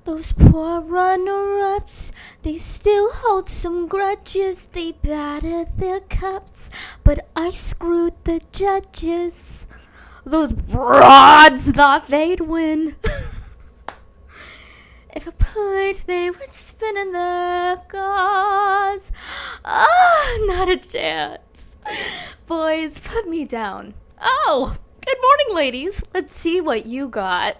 Those poor runner-ups, they still hold some grudges. They battered their cups, but I screwed the judges. Those broads thought they'd win. If I played, they would spin in their cars. Not a chance. Boys, put me down. Oh, good morning, ladies. Let's see what you got.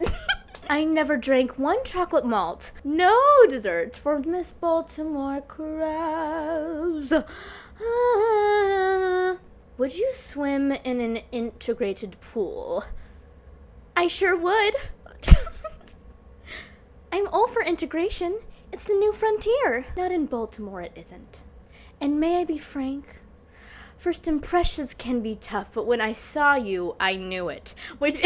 I never drank one chocolate malt. No desserts for Miss Baltimore Crowes. Would you swim in an integrated pool? I sure would. I'm all for integration. It's the new frontier. Not in Baltimore, it isn't. And may I be frank? First impressions can be tough, but when I saw you, I knew it. Which,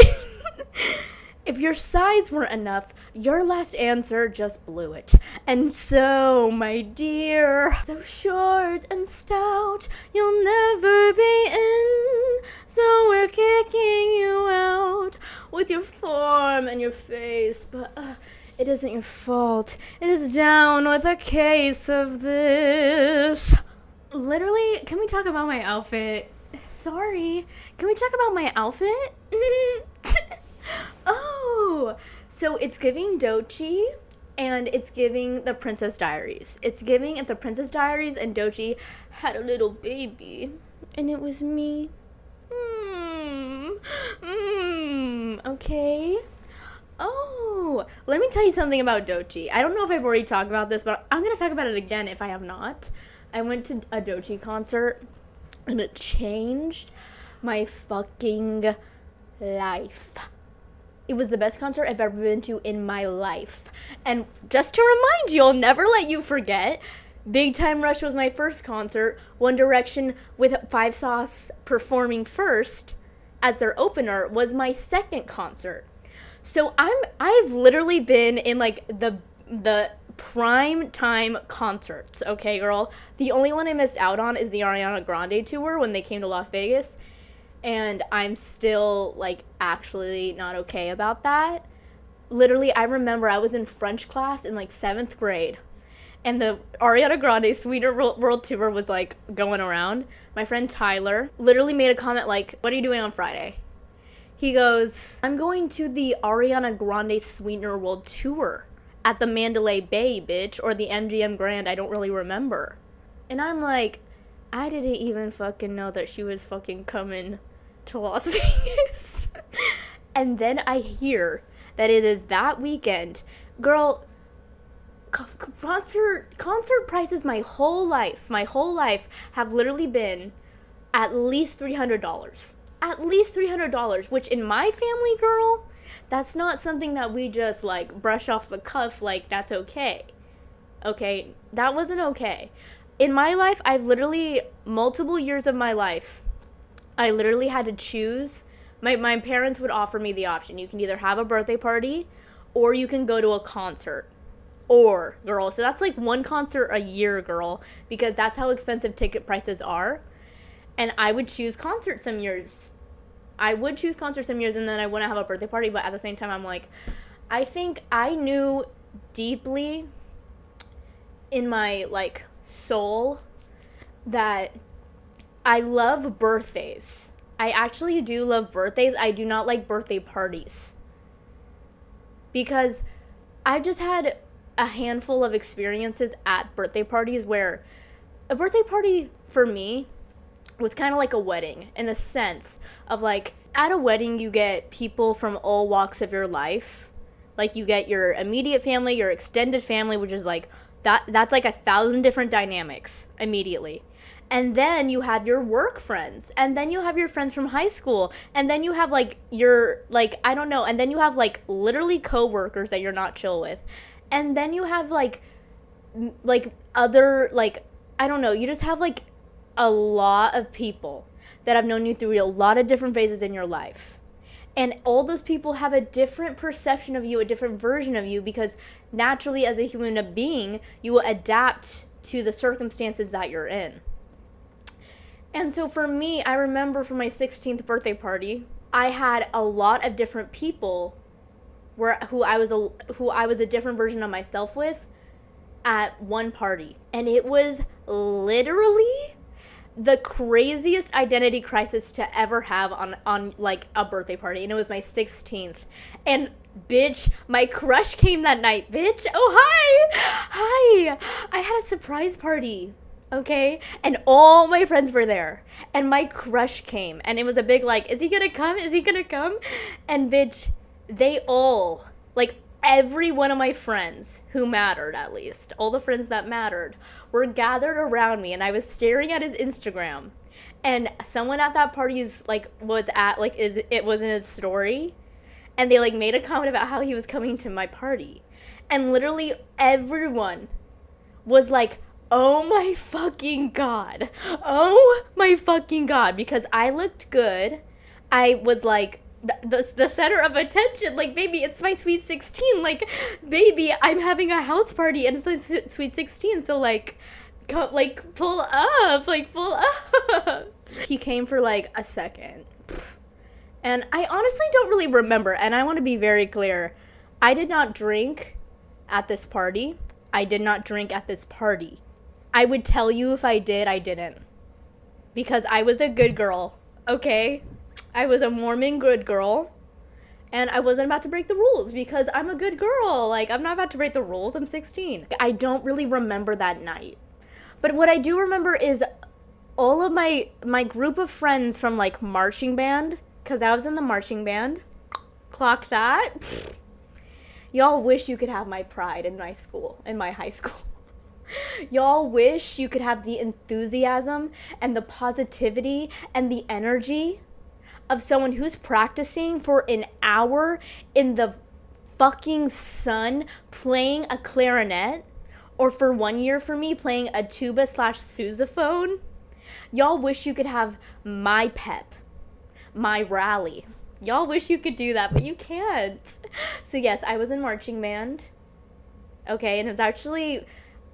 if your size weren't enough, your last answer just blew it. And so, my dear, so short and stout, you'll never be in. So we're kicking you out with your form and your face, but it isn't your fault. It is down with a case of this. Literally, can we talk about my outfit? Sorry. Can we talk about my outfit? Oh, so it's giving doechi, and it's giving the Princess Diaries. It's giving if the Princess Diaries and doechi had a little baby, and it was me. Okay. Oh, let me tell you something about doechi. I don't know if I've already talked about this, but I'm going to talk about it again if I have not. I went to a doechi concert, and it changed my fucking life. It was the best concert I've ever been to in my life. And just to remind you, I'll never let you forget, Big Time Rush was my first concert. One Direction with Five Sauce performing first as their opener was my second concert. So I've literally been in like the prime time concerts, okay, girl? The only one I missed out on is the Ariana Grande tour when they came to Las Vegas. And I'm still, like, actually not okay about that. Literally, I remember I was in French class in, like, 7th grade. And the Ariana Grande Sweeter World Tour was, like, going around. My friend Tyler literally made a comment like, "What are you doing on Friday?" He goes, "I'm going to the Ariana Grande Sweetener World Tour at the Mandalay Bay, bitch, or the MGM Grand, I don't really remember." And I'm like, I didn't even fucking know that she was fucking coming to Las Vegas. And then I hear that it is that weekend. Girl, concert prices my whole life have literally been at least $300. At least $300, which in my family, girl, that's not something that we just, like, brush off the cuff like that's okay. Okay? That wasn't okay. In my life, I've literally, multiple years of my life, I literally had to choose. My parents would offer me the option. You can either have a birthday party or you can go to a concert. Or, girl, so that's like one concert a year, girl, because that's how expensive ticket prices are. And I would choose concerts some years. And then I wouldn't have a birthday party, but at the same time, I'm like, I think I knew deeply in my, like, soul that I love birthdays. I actually do love birthdays. I do not like birthday parties. Because I've just had a handful of experiences at birthday parties where a birthday party for me was kind of like a wedding in the sense of, like, at a wedding you get people from all walks of your life. Like, you get your immediate family, your extended family, which is like that's like 1,000 different dynamics immediately. And then you have your work friends, and then you have your friends from high school, and then you have, like, your, like, I don't know, and then you have, like, literally coworkers that you're not chill with. And then you have, like other, like, I don't know, you just have, like, a lot of people that have known you through a lot of different phases in your life. And all those people have a different perception of you, a different version of you, because naturally as a human being, you will adapt to the circumstances that you're in. And so for me, I remember for my 16th birthday party, I had a lot of different people who I was a different version of myself with at one party. And it was literally the craziest identity crisis to ever have on like a birthday party. And it was my 16th. And bitch, my crush came that night, bitch. Oh, hi. I had a surprise party. Okay? And all my friends were there. And my crush came. And it was a big like, is he gonna come? Is he gonna come? And bitch, they all, like every one of my friends who mattered, at least, all the friends that mattered, were gathered around me. And I was staring at his Instagram. And someone at that party's like was in his story. And they like made a comment about how he was coming to my party. And literally everyone was like, oh my fucking God. Oh my fucking God. Because I looked good. I was like the center of attention. Like, baby, it's my sweet 16. Like, baby, I'm having a house party and it's my sweet 16. So like, pull up. Like, pull up. He came for like a second. And I honestly don't really remember. And I want to be very clear. I did not drink at this party. I did not drink at this party. I would tell you if I did, I didn't. Because I was a good girl, okay? I was a Mormon good girl. And I wasn't about to break the rules because I'm a good girl. Like, I'm not about to break the rules. I'm 16. I don't really remember that night. But what I do remember is all of my group of friends from, like, marching band, because I was in the marching band. Clock that. Y'all wish you could have my pride in my school, in my high school. Y'all wish you could have the enthusiasm and the positivity and the energy of someone who's practicing for an hour in the fucking sun playing a clarinet, or for 1 year for me playing a tuba/sousaphone. Y'all wish you could have my pep, my rally. Y'all wish you could do that, but you can't. So yes, I was in marching band. Okay, and it was actually,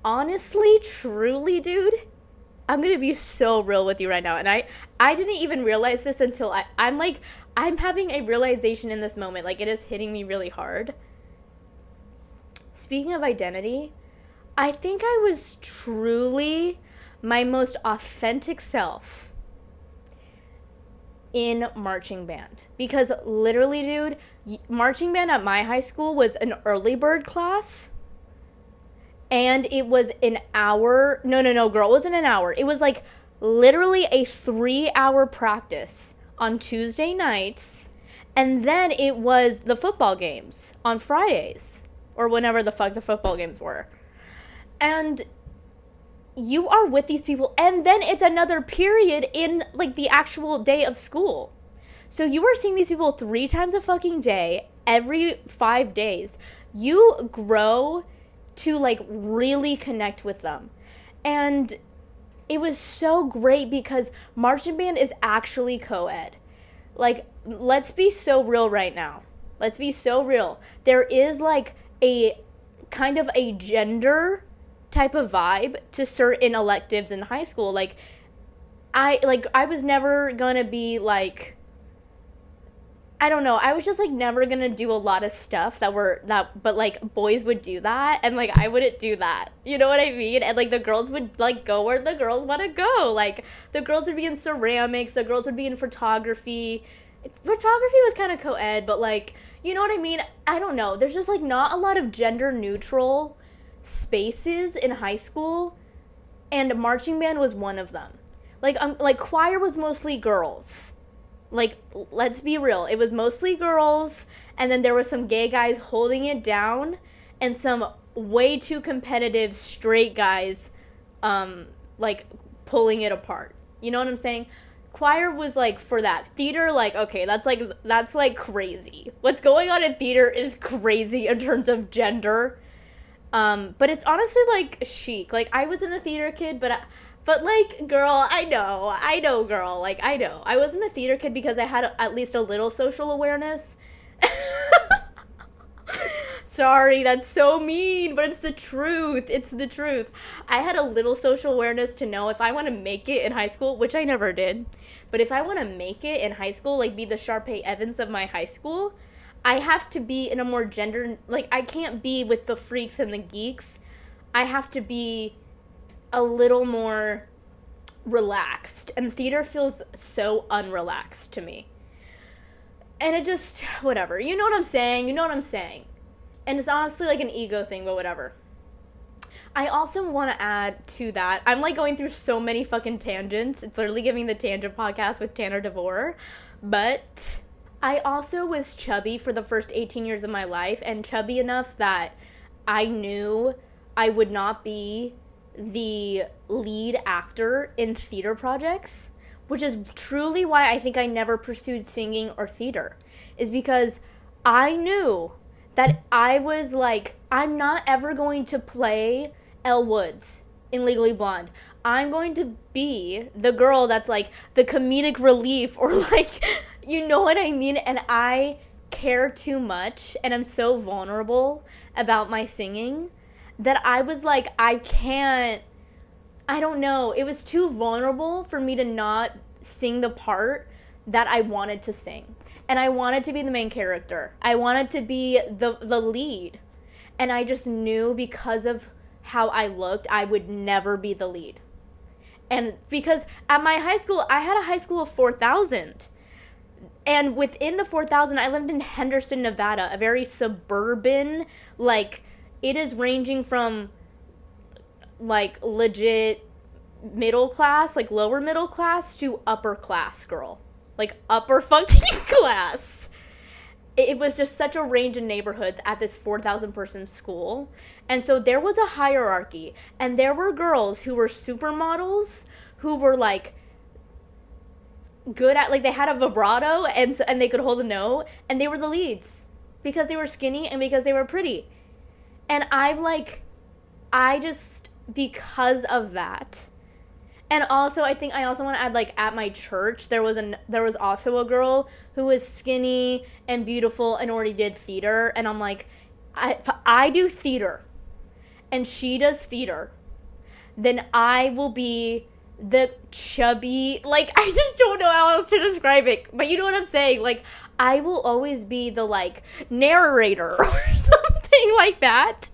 honestly, truly, dude, I'm gonna be so real with you right now. And I didn't even realize this until I'm having a realization in this moment. Like, it is hitting me really hard. Speaking of identity, I think I was truly my most authentic self in marching band. Because literally, dude, marching band at my high school was an early bird class. And it was an hour. No, girl, it wasn't an hour. It was like literally a 3-hour practice on Tuesday nights. And then it was the football games on Fridays. Or whenever the fuck the football games were. And you are with these people. And then it's another period in like the actual day of school. So you are seeing these people 3 times a fucking day, every 5 days. You grow to like really connect with them. And it was so great because marching band is actually co-ed. Like, let's be so real right now. Let's be so real. There is like a kind of a gender type of vibe to certain electives in high school. Like I was never gonna be like, I don't know, I was just like never gonna do a lot of stuff but like boys would do that and like I wouldn't do that. You know what I mean? And like the girls would like go where the girls want to go. Like the girls would be in ceramics, the girls would be in photography. Photography was kind of co-ed, but like, you know what I mean? I don't know. There's just like not a lot of gender neutral spaces in high school, and marching band was one of them. Like choir was mostly girls. Like, let's be real. It was mostly girls, and then there was some gay guys holding it down, and some way too competitive straight guys, like, pulling it apart. You know what I'm saying? Choir was, like, for that. Theater, like, okay, that's, like, crazy. What's going on in theater is crazy in terms of gender. But it's honestly, like, chic. Like, I was in a theater kid, but like, girl, I know, girl. Like, I know. I wasn't a theater kid because I had at least a little social awareness. Sorry, that's so mean, but it's the truth. It's the truth. I had a little social awareness to know if I want to make it in high school, which I never did, but if I want to make it in high school, like be the Sharpay Evans of my high school, I have to be in a more gender, like, I can't be with the freaks and the geeks. I have to be a little more relaxed. And theater feels so unrelaxed to me. And it just, whatever. You know what I'm saying? And it's honestly like an ego thing, but whatever. I also want to add to that, I'm like going through so many fucking tangents. It's literally giving the Tangent Podcast with Tanner DeVore. But I also was chubby for the first 18 years of my life, and chubby enough that I knew I would not be the lead actor in theater projects, which is truly why I think I never pursued singing or theater, is because I knew that I was like, I'm not ever going to play Elle Woods in Legally Blonde. I'm going to be the girl that's like the comedic relief, or like, you know what I mean? And I care too much, and I'm so vulnerable about my singing that I was like, I don't know. It was too vulnerable for me to not sing the part that I wanted to sing. And I wanted to be the main character. I wanted to be the lead. And I just knew because of how I looked, I would never be the lead. And because at my high school, I had a high school of 4,000. And within the 4,000, I lived in Henderson, Nevada, a very suburban, like, it is ranging from, like, legit middle class, like, lower middle class to upper class girl. Like, upper fucking class. It was just such a range of neighborhoods at this 4,000 person school. And so there was a hierarchy. And there were girls who were supermodels, who were, like, good at, like, they had a vibrato and they could hold a note. And they were the leads. Because they were skinny and because they were pretty. And because of that. And also, I think I also want to add, like, at my church, there was also a girl who was skinny and beautiful and already did theater. And I'm like, if I do theater and she does theater, then I will be the chubby, like, I just don't know how else to describe it. But you know what I'm saying? Like, I will always be the, like, narrator or something like that.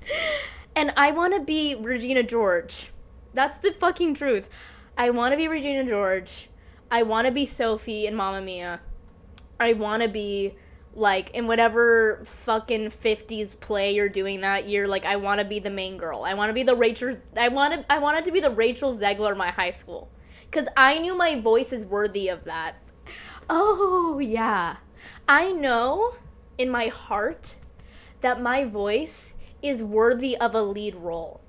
And I want to be Regina George. That's the fucking truth. I want to be Regina George. I want to be Sophie in Mamma Mia. I want to be, like, in whatever fucking 50s play you're doing that year. Like, I want to be the main girl. I want to be the Rachel. I wanted to be the Rachel Zegler of my high school. Because I knew my voice is worthy of that. Oh, yeah. I know in my heart that my voice is worthy of a lead role.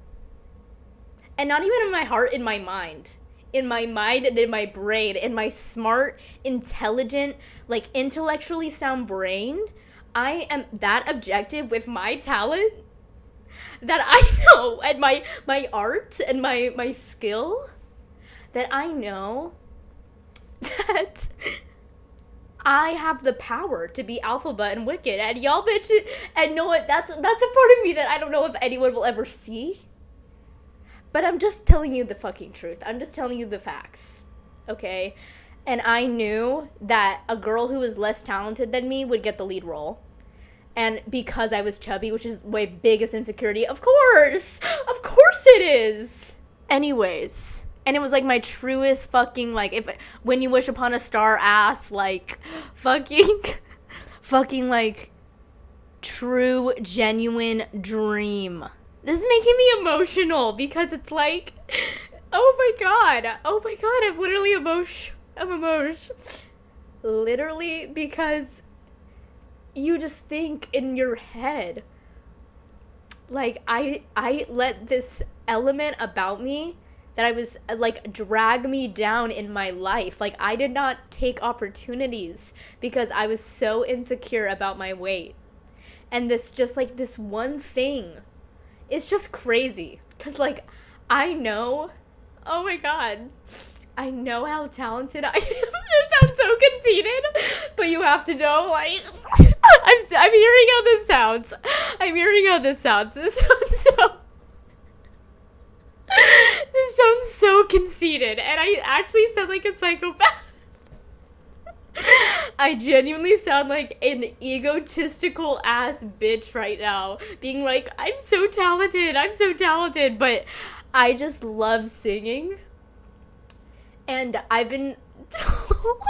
And not even in my heart, in my mind. In my mind and in my brain, in my smart, intelligent, like, intellectually sound brain, I am that objective with my talent that I know, and my art and my skill, that I know that I have the power to be Alphaba and Wicked. And y'all bitches, and know what, that's a part of me that I don't know if anyone will ever see. But I'm just telling you the fucking truth. I'm just telling you the facts. Okay? And I knew that a girl who was less talented than me would get the lead role. And because I was chubby, which is my biggest insecurity, of course! Of course it is! Anyways. And it was like my truest fucking, like, when you wish upon a star ass, like, fucking, like, true, genuine dream. This is making me emotional because it's like, oh my god, I'm literally I'm emotional. Literally, because you just think in your head, like, I let this element about me that I was, like, drag me down in my life. Like, I did not take opportunities because I was so insecure about my weight. And this, just, like, this one thing, it's just crazy. Because, like, I know, oh my god, I know how talented I am. This sounds so conceited, but you have to know, like, I'm hearing how this sounds. This sounds so conceited, and I actually sound like a psychopath. I genuinely sound like an egotistical ass bitch right now. Being like, I'm so talented. But I just love singing. And I've been told...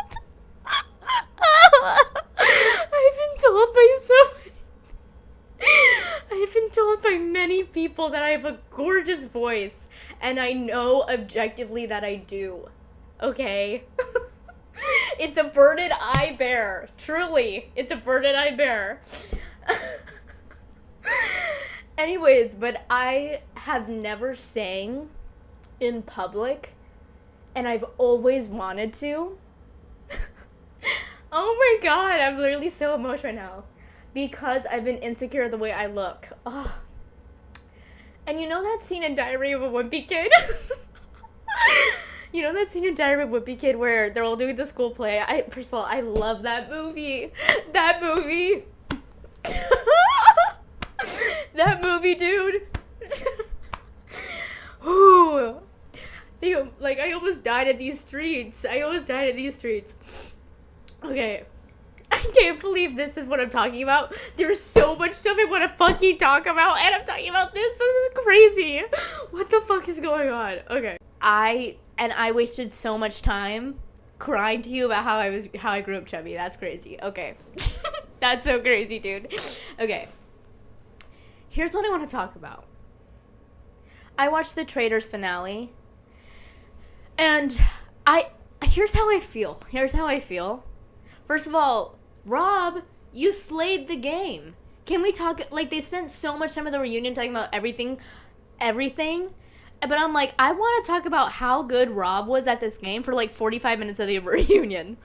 I've been told by many people that I have a gorgeous voice. And I know objectively that I do. Okay? It's a burden I bear. Truly. It's a burden I bear. Anyways, but I have never sang in public. And I've always wanted to. Oh my god, I'm literally so emotional right now. Because I've been insecure the way I look. Ugh. And you know that scene in Diary of a Wimpy Kid? You know that scene in Diary of a Wimpy Kid where they're all doing the school play? First of all, I love that movie. That movie, dude. Ooh. I almost died at these streets. Okay. I can't believe this is what I'm talking about. There's so much stuff I want to fucking talk about, and I'm talking about this. This is crazy. What the fuck is going on? Okay. I wasted so much time crying to you about how I grew up chubby. That's crazy. Okay. That's so crazy, dude. Okay. Here's what I want to talk about. I watched the Traitors finale, and here's how I feel. First of all, Rob, you slayed the game. Can we talk, they spent so much time at the reunion talking about everything, but I'm like, I want to talk about how good Rob was at this game for 45 minutes of the reunion.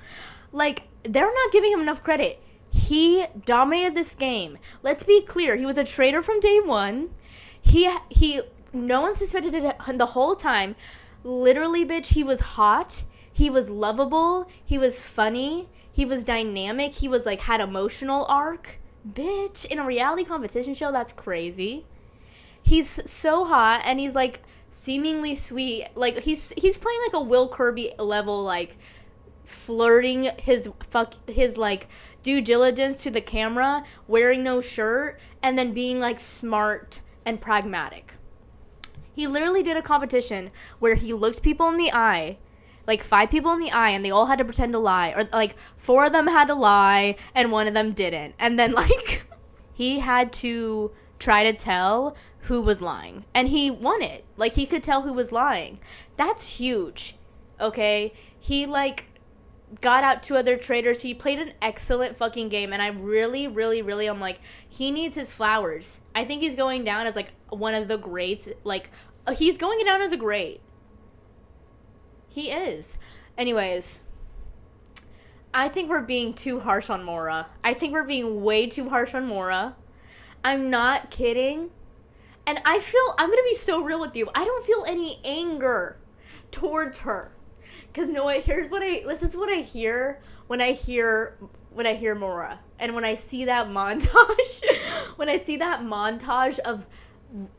They're not giving him enough credit. He dominated this game. Let's be clear, he was a traitor from day one. No one suspected it the whole time. Literally, bitch, he was hot. He was lovable. He was funny. He was dynamic. He was had emotional arc. Bitch, in a reality competition show, that's crazy. He's so hot, and he's seemingly sweet. He's playing a Will Kirby level, flirting his due diligence to the camera, wearing no shirt, and then being smart and pragmatic. He literally did a competition where he looked people in the eye, 5 people in the eye, and they all had to pretend to lie. Or 4 of them had to lie and 1 of them didn't. And then he had to try to tell who was lying. And he won it. He could tell who was lying. That's huge. Okay? He got out 2 other traitors. He played an excellent fucking game, and I really, really, really am he needs his flowers. I think he's going down as one of the greats. He's going down as a great. He is. Anyways, I think we're being too harsh on Mora. I think we're being way too harsh on Mora. I'm not kidding. And I'm going to be so real with you. I don't feel any anger towards her. Because this is what I hear when I hear Mora. And when I see that montage,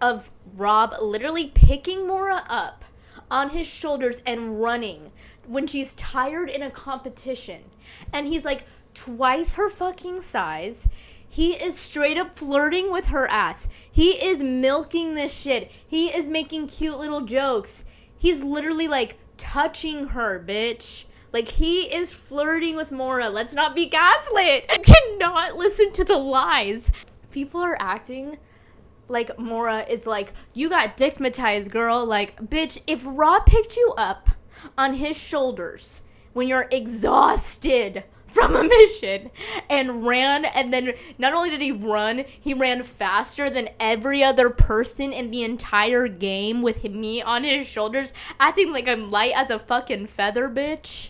of Rob literally picking Mora up on his shoulders and running when she's tired in a competition. And he's twice her fucking size. He is straight up flirting with her ass. He is milking this shit. He is making cute little jokes. He's literally touching her, bitch. He is flirting with Mora. Let's not be gaslit. I cannot listen to the lies. People are acting Mora is you got dickmatized, girl. Bitch, if Rob picked you up on his shoulders when you're exhausted from a mission and ran, and then not only did he ran faster than every other person in the entire game with me on his shoulders, acting like I'm light as a fucking feather, bitch.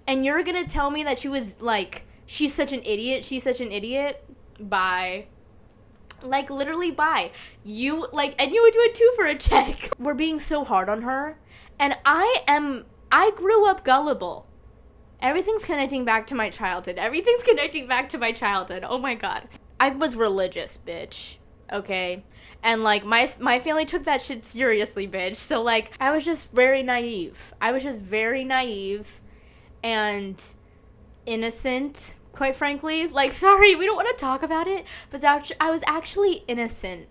And you're gonna tell me that she was she's such an idiot? Bye. Literally bye. You and you would do it too for a check. We're being so hard on her, and I grew up gullible. Everything's connecting back to my childhood. Oh my god. I was religious, bitch. Okay? And my family took that shit seriously, bitch. So I was just very naive. And innocent, quite frankly. Like, sorry, we don't want to talk about it, but I was actually innocent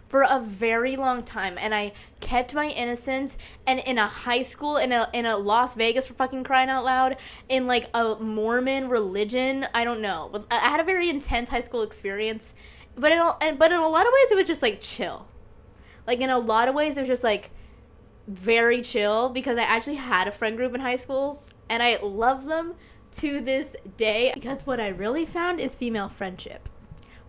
for a very long time, and I kept my innocence. And in a high school, in a Las Vegas, for fucking crying out loud, in like a Mormon religion, I don't know. I had a very intense high school experience, but in a lot of ways it was just like chill. Like, in a lot of ways it was just like very chill, because I actually had a friend group in high school, and I love them to this day, because what I really found is female friendship.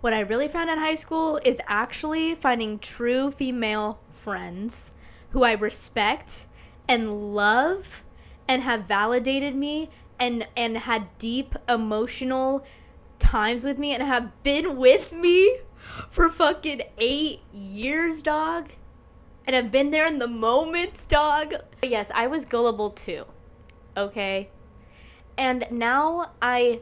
What I really found in high school is actually finding true female friends who I respect and love and have validated me and had deep emotional times with me and have been with me for fucking 8 years, dog. And I've been there in the moments, dog. But yes, I was gullible too, okay? And now I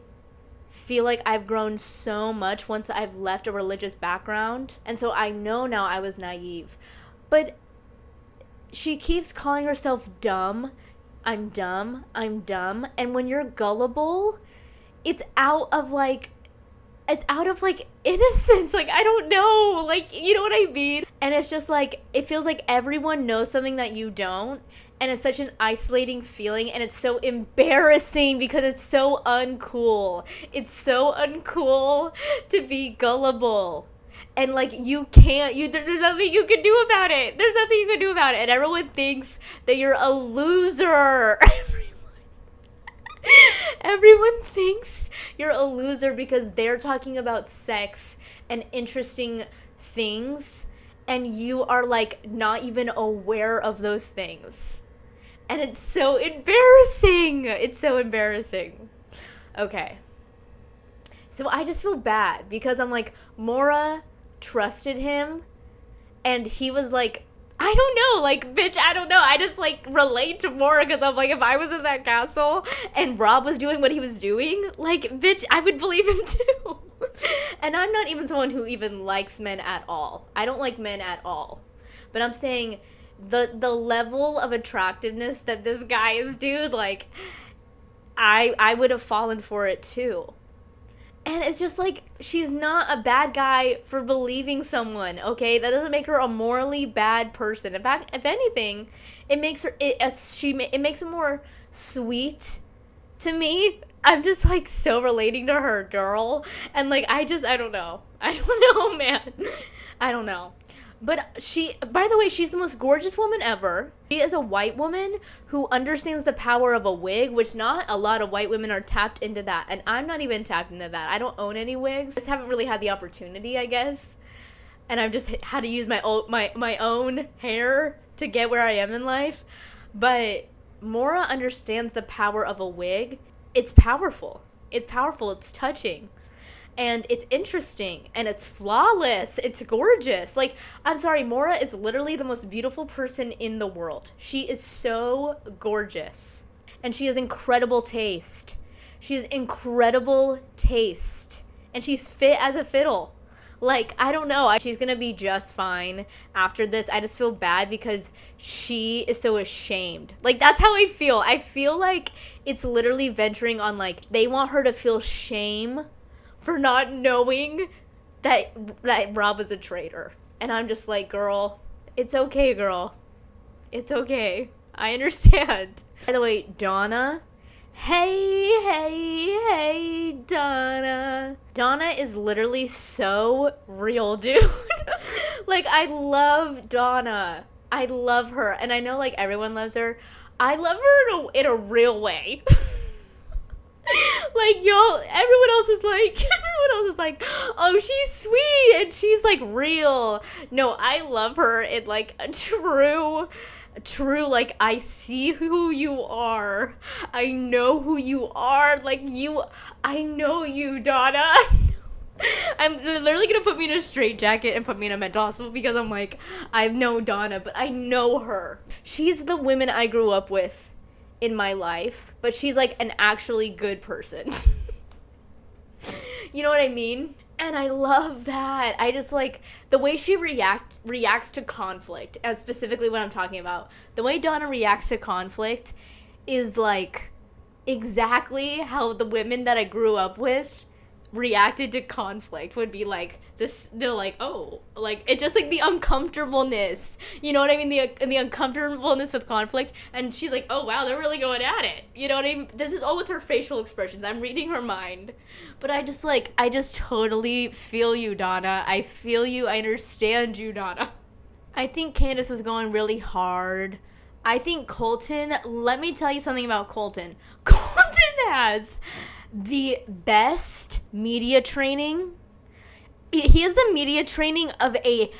feel like I've grown so much once I've left a religious background. And so I know now I was naive. But she keeps calling herself dumb. I'm dumb. I'm dumb. And when you're gullible, it's out of like innocence. Like, I don't know. Like, you know what I mean? And it's just like, it feels like everyone knows something that you don't. And it's such an isolating feeling, and it's so embarrassing because it's so uncool. It's so uncool to be gullible. And like, there's nothing you can do about it. There's nothing you can do about it. And everyone thinks that you're a loser. Everyone thinks you're a loser because they're talking about sex and interesting things, and you are like not even aware of those things. And it's so embarrassing. It's so embarrassing. Okay. So I just feel bad because I'm like, Mora trusted him, and he was like, I don't know, like, bitch, I don't know. I just like relate to Mora because I'm like, if I was in that castle and Rob was doing what he was doing, like, bitch, I would believe him too. And I'm not even someone who even likes men at all. I don't like men at all. But I'm saying the level of attractiveness that this guy is, dude, like, I would have fallen for it too. And it's just like, she's not a bad guy for believing someone, okay? That doesn't make her a morally bad person. In fact, if anything, it makes her it makes it more sweet to me. I'm just like so relating to her, girl. And like, I don't know. I don't know, man. I don't know. But by the way, she's the most gorgeous woman ever. She is a white woman who understands the power of a wig, which not a lot of white women are tapped into that. And I'm not even tapped into that. I don't own any wigs. I just haven't really had the opportunity, I guess. And I've just had to use my own hair to get where I am in life. But Mora understands the power of a wig. It's powerful. It's powerful. It's touching. And it's interesting, and it's flawless. It's gorgeous. Like, I'm sorry, Mora is literally the most beautiful person in the world. She is so gorgeous. And she has incredible taste. She has incredible taste. And she's fit as a fiddle. Like, I don't know. She's gonna be just fine after this. I just feel bad because she is so ashamed. Like, that's how I feel. I feel like it's literally venturing on, like, they want her to feel shame for not knowing that Rob was a traitor. And I'm just like, girl, it's okay, girl. It's okay. I understand. By the way, Donna. Hey, Donna. Donna is literally so real, dude. Like, I love Donna. I love her. And I know, like, everyone loves her. I love her in a real way. Like, y'all, everyone else is like, oh, she's sweet and she's like real. No, I love her in like a true, like, I see who you are. I know who you are. Like, I know you, Donna. I'm literally gonna put me in a straitjacket and put me in a mental hospital because I'm like, I know Donna, but I know her. She's the women I grew up with in my life, but she's like an actually good person. You know what I mean? And I love that. I just like the way she reacts to conflict, as specifically what I'm talking about. The way Donna reacts to conflict is like exactly how the women that I grew up with reacted to conflict would be like this. They're like, oh, like it's just like the uncomfortableness, you know what I mean, the uncomfortableness with conflict. And she's like, oh wow, they're really going at it, you know what I mean. This is all with her facial expressions. I'm reading her mind. But I just totally feel you, Donna. I feel you. I understand you, Donna. I think Candace was going really hard. I think Colton, let me tell you something about Colton. Colton has the best media training. He has the media training of a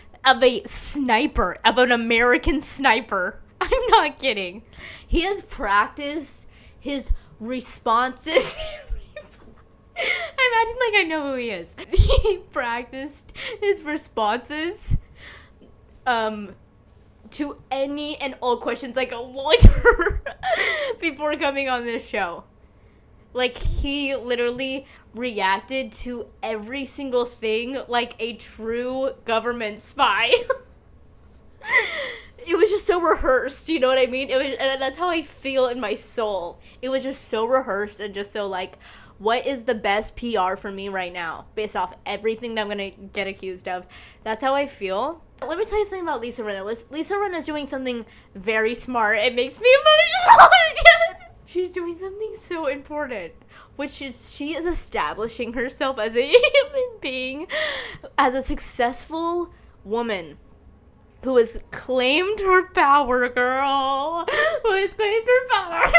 sniper, of an American sniper. I'm not kidding. He has practiced his responses. I'm acting like I know who he is. He practiced his responses to any and all questions like a lawyer before coming on this show. Like, he literally reacted to every single thing like a true government spy. It was just so rehearsed, you know what I mean? It was, and that's how I feel in my soul. It was just so rehearsed and just so like, what is the best PR for me right now based off everything that I'm gonna get accused of? That's how I feel. Let me tell you something about Lisa Rinna. Lisa Rinna is doing something very smart. It makes me emotional again. She's doing something so important, which is she is establishing herself as a human being, as a successful woman who has claimed her power, girl. Who has claimed her power.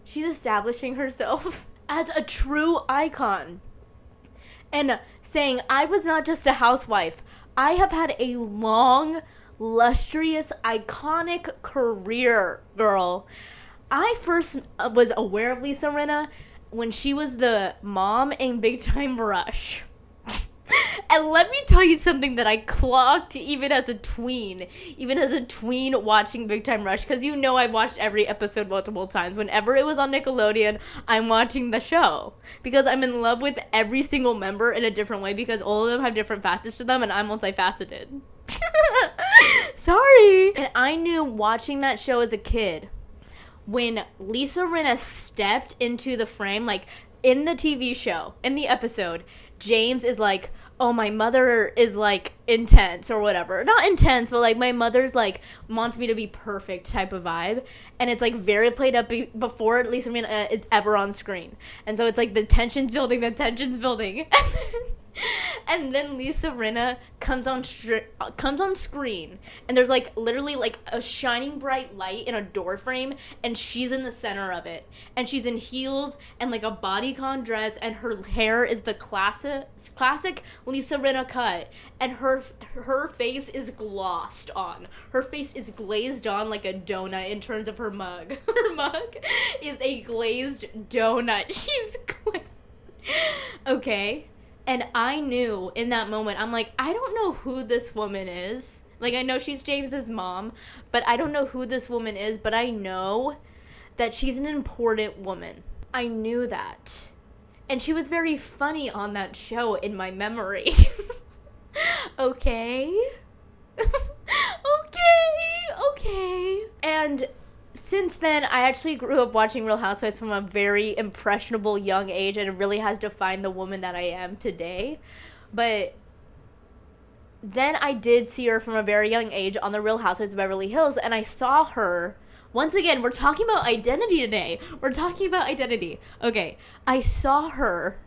She's establishing herself as a true icon and saying, I was not just a housewife. I have had a long, lustrous, iconic career, girl. I first was aware of Lisa Rinna when she was the mom in Big Time Rush. And let me tell you something that I clocked even as a tween watching Big Time Rush, because you know I've watched every episode multiple times. Whenever it was on Nickelodeon, I'm watching the show because I'm in love with every single member in a different way, because all of them have different facets to them and I'm multifaceted. Sorry. And I knew watching that show as a kid, when Lisa Rinna stepped into the frame, like in the TV show, in the episode, James is like, oh, my mother is like intense or whatever. Not intense, but like my mother's like wants me to be perfect type of vibe. And it's like very played up before Lisa Rinna is ever on screen. And so it's like the tension's building. And then Lisa Rinna comes on screen, and there's like literally like a shining bright light in a door frame, and she's in the center of it, and she's in heels and like a bodycon dress, and her hair is the classic Lisa Rinna cut, and her face is glossed on. Her face is glazed on like a donut in terms of her mug. Her mug is a glazed donut. She's okay. And I knew in that moment, I'm like, I don't know who this woman is. Like, I know she's James's mom, but I don't know who this woman is, but I know that she's an important woman. I knew that. And she was very funny on that show in my memory. Okay. Okay. And since then, I actually grew up watching Real Housewives from a very impressionable young age, and it really has defined the woman that I am today. But then I did see her from a very young age on the Real Housewives of Beverly Hills, and I saw her. Once again, we're talking about identity today. We're talking about identity. Okay, I saw her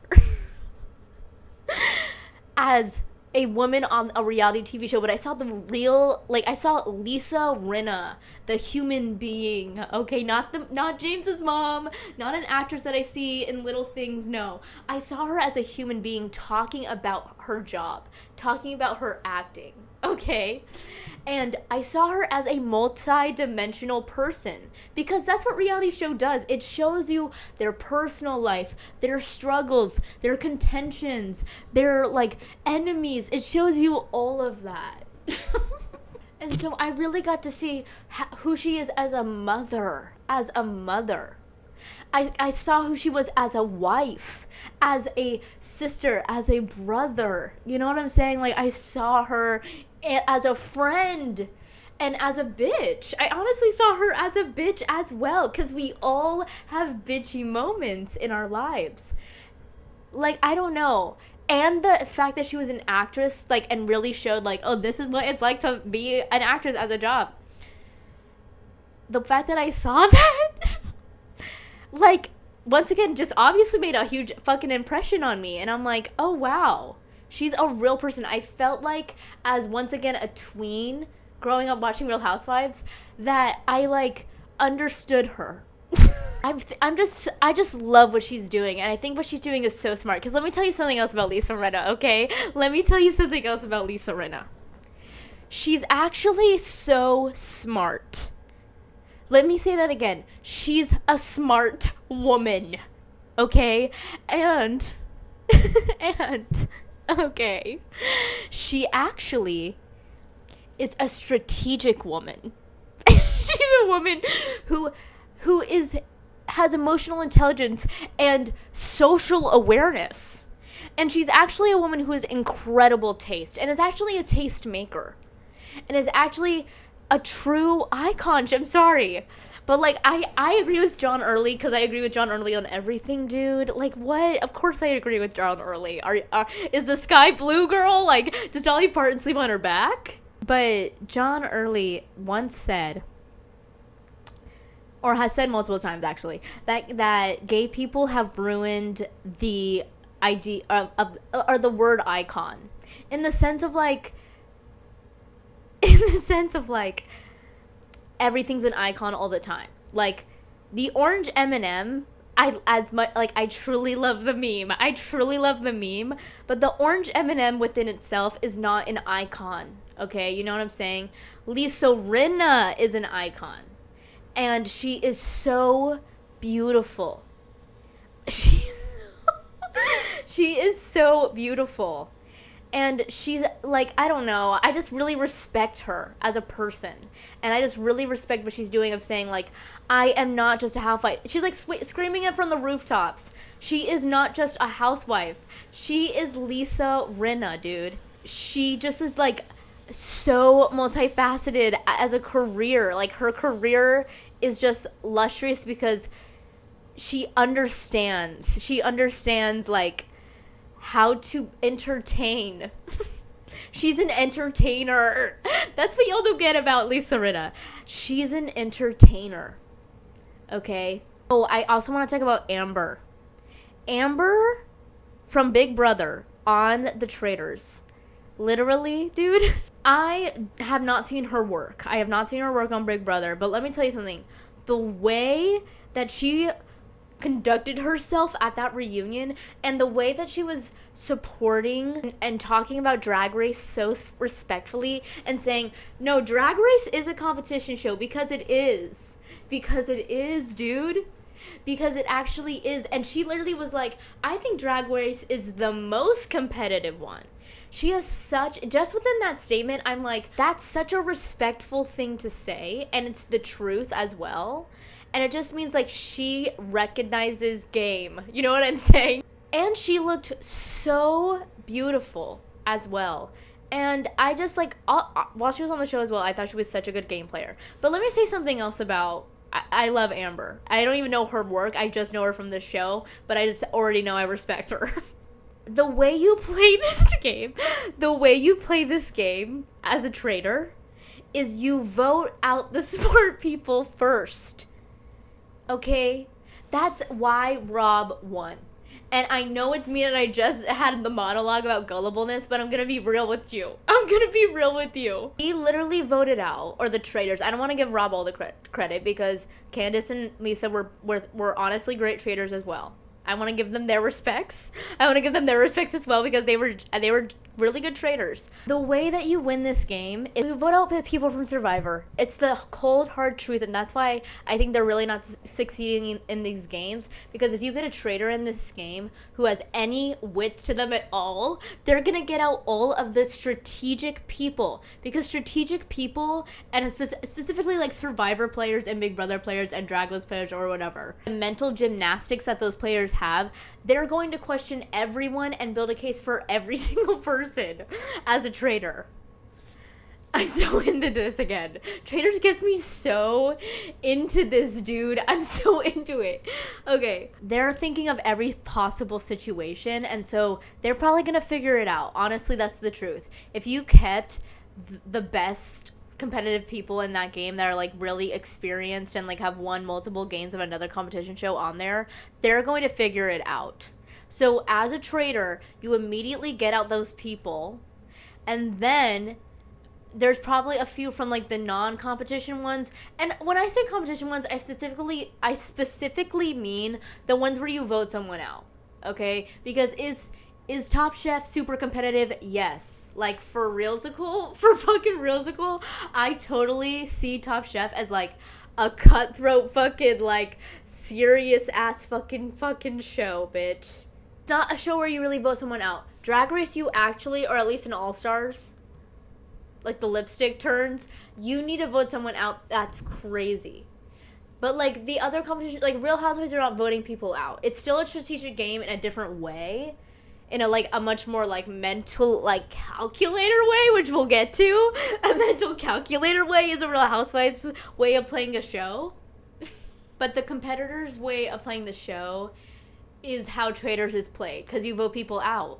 as a woman on a reality TV show, but I saw I saw Lisa Rinna, the human being, okay, not James's mom, not an actress that I see in Little Things, no. I saw her as a human being talking about her job, talking about her acting, okay? And I saw her as a multi-dimensional person, because that's what reality show does. It shows you their personal life, their struggles, their contentions, their like enemies. It shows you all of that. And so I really got to see who she is as a mother, I saw who she was as a wife, as a sister, as a brother. You know what I'm saying? Like, I saw her as a friend, And as a bitch, I honestly saw her as a bitch as well, because we all have bitchy moments in our lives. Like, I don't know. And the fact that she was an actress, like, and really showed, like, oh, this is what it's like to be an actress as a job. The fact that I saw that, like, once again, just obviously made a huge fucking impression on me. And I'm like, oh, wow. She's a real person. I felt like, as once again a tween growing up watching Real Housewives, that I, like, understood her. I just love what she's doing, and I think what she's doing is so smart. Because let me tell you something else about Lisa Rinna, okay? Let me tell you something else about Lisa Rinna. She's actually so smart. Let me say that again. She's a smart woman, okay? And, okay, she actually is a strategic woman. She's a woman who has emotional intelligence and social awareness. And she's actually a woman who has incredible taste, and is actually a taste maker, and is actually a true icon. I'm sorry, but, like, I agree with John Early, because I agree with John Early on everything, dude. Like, what? Of course I agree with John Early. Is the sky blue, girl? Like, does Dolly Parton sleep on her back? But John Early once said, or has said multiple times actually, that gay people have ruined the idea of or the word icon, in the sense of like everything's an icon all the time. Like the orange M&M, I truly love the meme. I truly love the meme, but the orange M&M within itself is not an icon. Okay, you know what I'm saying? Lisa Rinna is an icon. And she is so beautiful. She is so beautiful. And she's, like, I don't know, I just really respect her as a person. And I just really respect what she's doing of saying, like, I am not just a housewife. She's, like, screaming it from the rooftops. She is not just a housewife. She is Lisa Rinna, dude. She just is, like, so multifaceted as a career. Like, her career is just lustrous because she understands like how to entertain. She's an entertainer. That's what y'all don't get about Lisa Rinna. She's an entertainer. Okay. Oh, I also want to talk about Amber from Big Brother on The Traitors. Literally, dude, I have not seen her work. I have not seen her work on Big Brother, but let me tell you something. The way that she conducted herself at that reunion, and the way that she was supporting and talking about Drag Race so respectfully, and saying, no, Drag Race is a competition show, because it is. Because it is, dude. Because it actually is. And she literally was like, I think Drag Race is the most competitive one. She has such, just within that statement, I'm like, that's such a respectful thing to say, and it's the truth as well. And it just means, like, she recognizes game. You know what I'm saying? And she looked so beautiful as well. And I just, like, while she was on the show as well, I thought she was such a good game player. But let me say something else about, I love Amber. I don't even know her work. I just know her from the show, but I just already know I respect her. The way you play this game as a traitor is you vote out the smart people first. Okay? That's why Rob won. And I know it's me and I just had the monologue about gullibleness, but I'm going to be real with you. He literally voted out, or the traitors. I don't want to give Rob all the credit because Candace and Lisa were honestly great traitors as well. I want to give them their respects. As well, because they were really good traitors. The way that you win this game is you vote out people from Survivor. It's the cold, hard truth, and that's why I think they're really not succeeding in these games, because if you get a traitor in this game who has any wits to them at all, they're going to get out all of the strategic people, because strategic people, and specifically like Survivor players and Big Brother players and Drag Race players or whatever, the mental gymnastics that those players have, they're going to question everyone and build a case for every single person as a traitor. I'm so into this again. Traders gets me so into this, dude. I'm so into it. Okay. They're thinking of every possible situation, and so they're probably going to figure it out. Honestly, that's the truth. If you kept the best competitive people in that game that are like really experienced and like have won multiple games of another competition show on there, they're going to figure it out. So as a trader, you immediately get out those people, and then there's probably a few from like the non-competition ones. And when I say competition ones, I specifically mean the ones where you vote someone out. Okay? Because is Top Chef super competitive? Yes. Like for fucking realsical, I totally see Top Chef as like a cutthroat fucking like serious ass fucking show, bitch. It's not a show where you really vote someone out. Drag Race, you actually, or at least in All Stars, like the lipstick turns, you need to vote someone out. That's crazy. But like the other competition, like Real Housewives are not voting people out. It's still a strategic game in a different way, in a much more like mental like calculator way, which we'll get to. A mental calculator way is a Real Housewives way of playing a show. But the competitor's way of playing the show is how Traders is played, because you vote people out.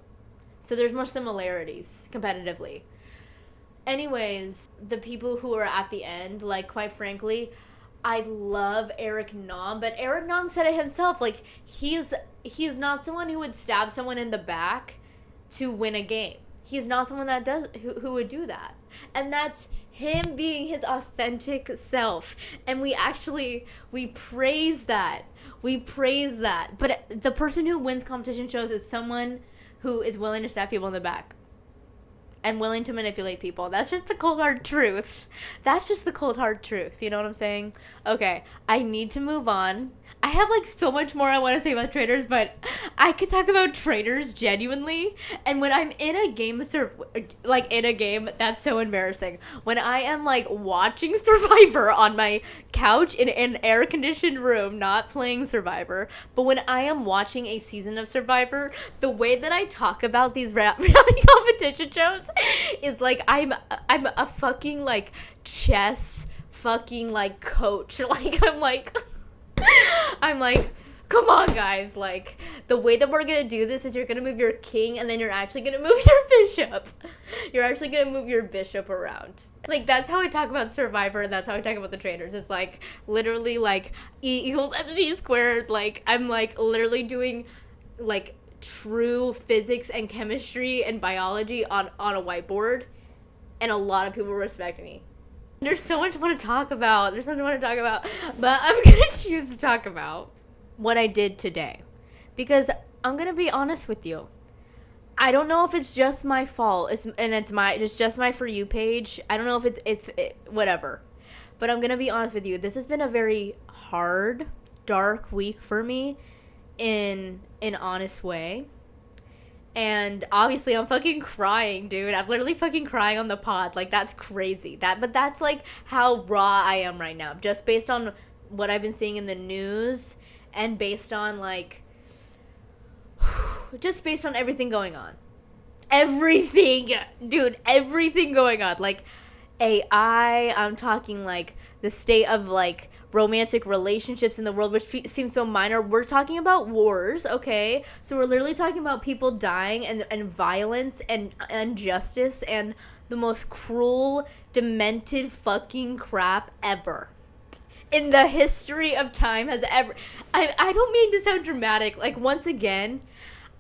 So there's more similarities competitively. Anyways, the people who are at the end, like, quite frankly, I love Eric Nam, but Eric Nam said it himself, like, he's not someone who would stab someone in the back to win a game. He's not someone that who would do that. And that's him being his authentic self. And we praise that. We praise that. But the person who wins competition shows is someone who is willing to stab people in the back and willing to manipulate people. That's just the cold hard truth. That's just the cold hard truth. You know what I'm saying? Okay, I need to move on. I have like so much more I want to say about Traders, but I could talk about Traders genuinely. And when I'm in a game that's so embarrassing. When I am like watching Survivor on my couch in an air conditioned room, not playing Survivor, but when I am watching a season of Survivor, the way that I talk about these reality competition shows is like I'm a fucking like chess fucking like coach. Like I'm like, come on, guys. Like, the way that we're going to do this is you're going to move your king, and then you're actually going to move your bishop. You're actually going to move your bishop around. Like, that's how I talk about Survivor, and that's how I talk about the Traders. It's, like, literally, like, E=mc². Like, I'm, like, literally doing, like, true physics and chemistry and biology on a whiteboard, and a lot of people respect me. There's so much I want to talk about. But I'm going to choose to talk about what I did today. Because I'm going to be honest with you. I don't know if it's just my fault. It's just my For You page. I don't know if it's whatever. But I'm going to be honest with you. This has been a very hard, dark week for me in an honest way. And obviously I'm fucking crying, dude. I'm literally fucking crying on the pod. Like, that's crazy. But that's like how raw I am right now. Just based on what I've been seeing in the news and based on like just based on everything going on. Everything going on. Like AI, I'm talking like the state of like romantic relationships in the world, which seems so minor. We're talking about wars, okay? So we're literally talking about people dying and violence and injustice and the most cruel, demented fucking crap ever. In the history of time has ever... I don't mean to sound dramatic. Like, once again,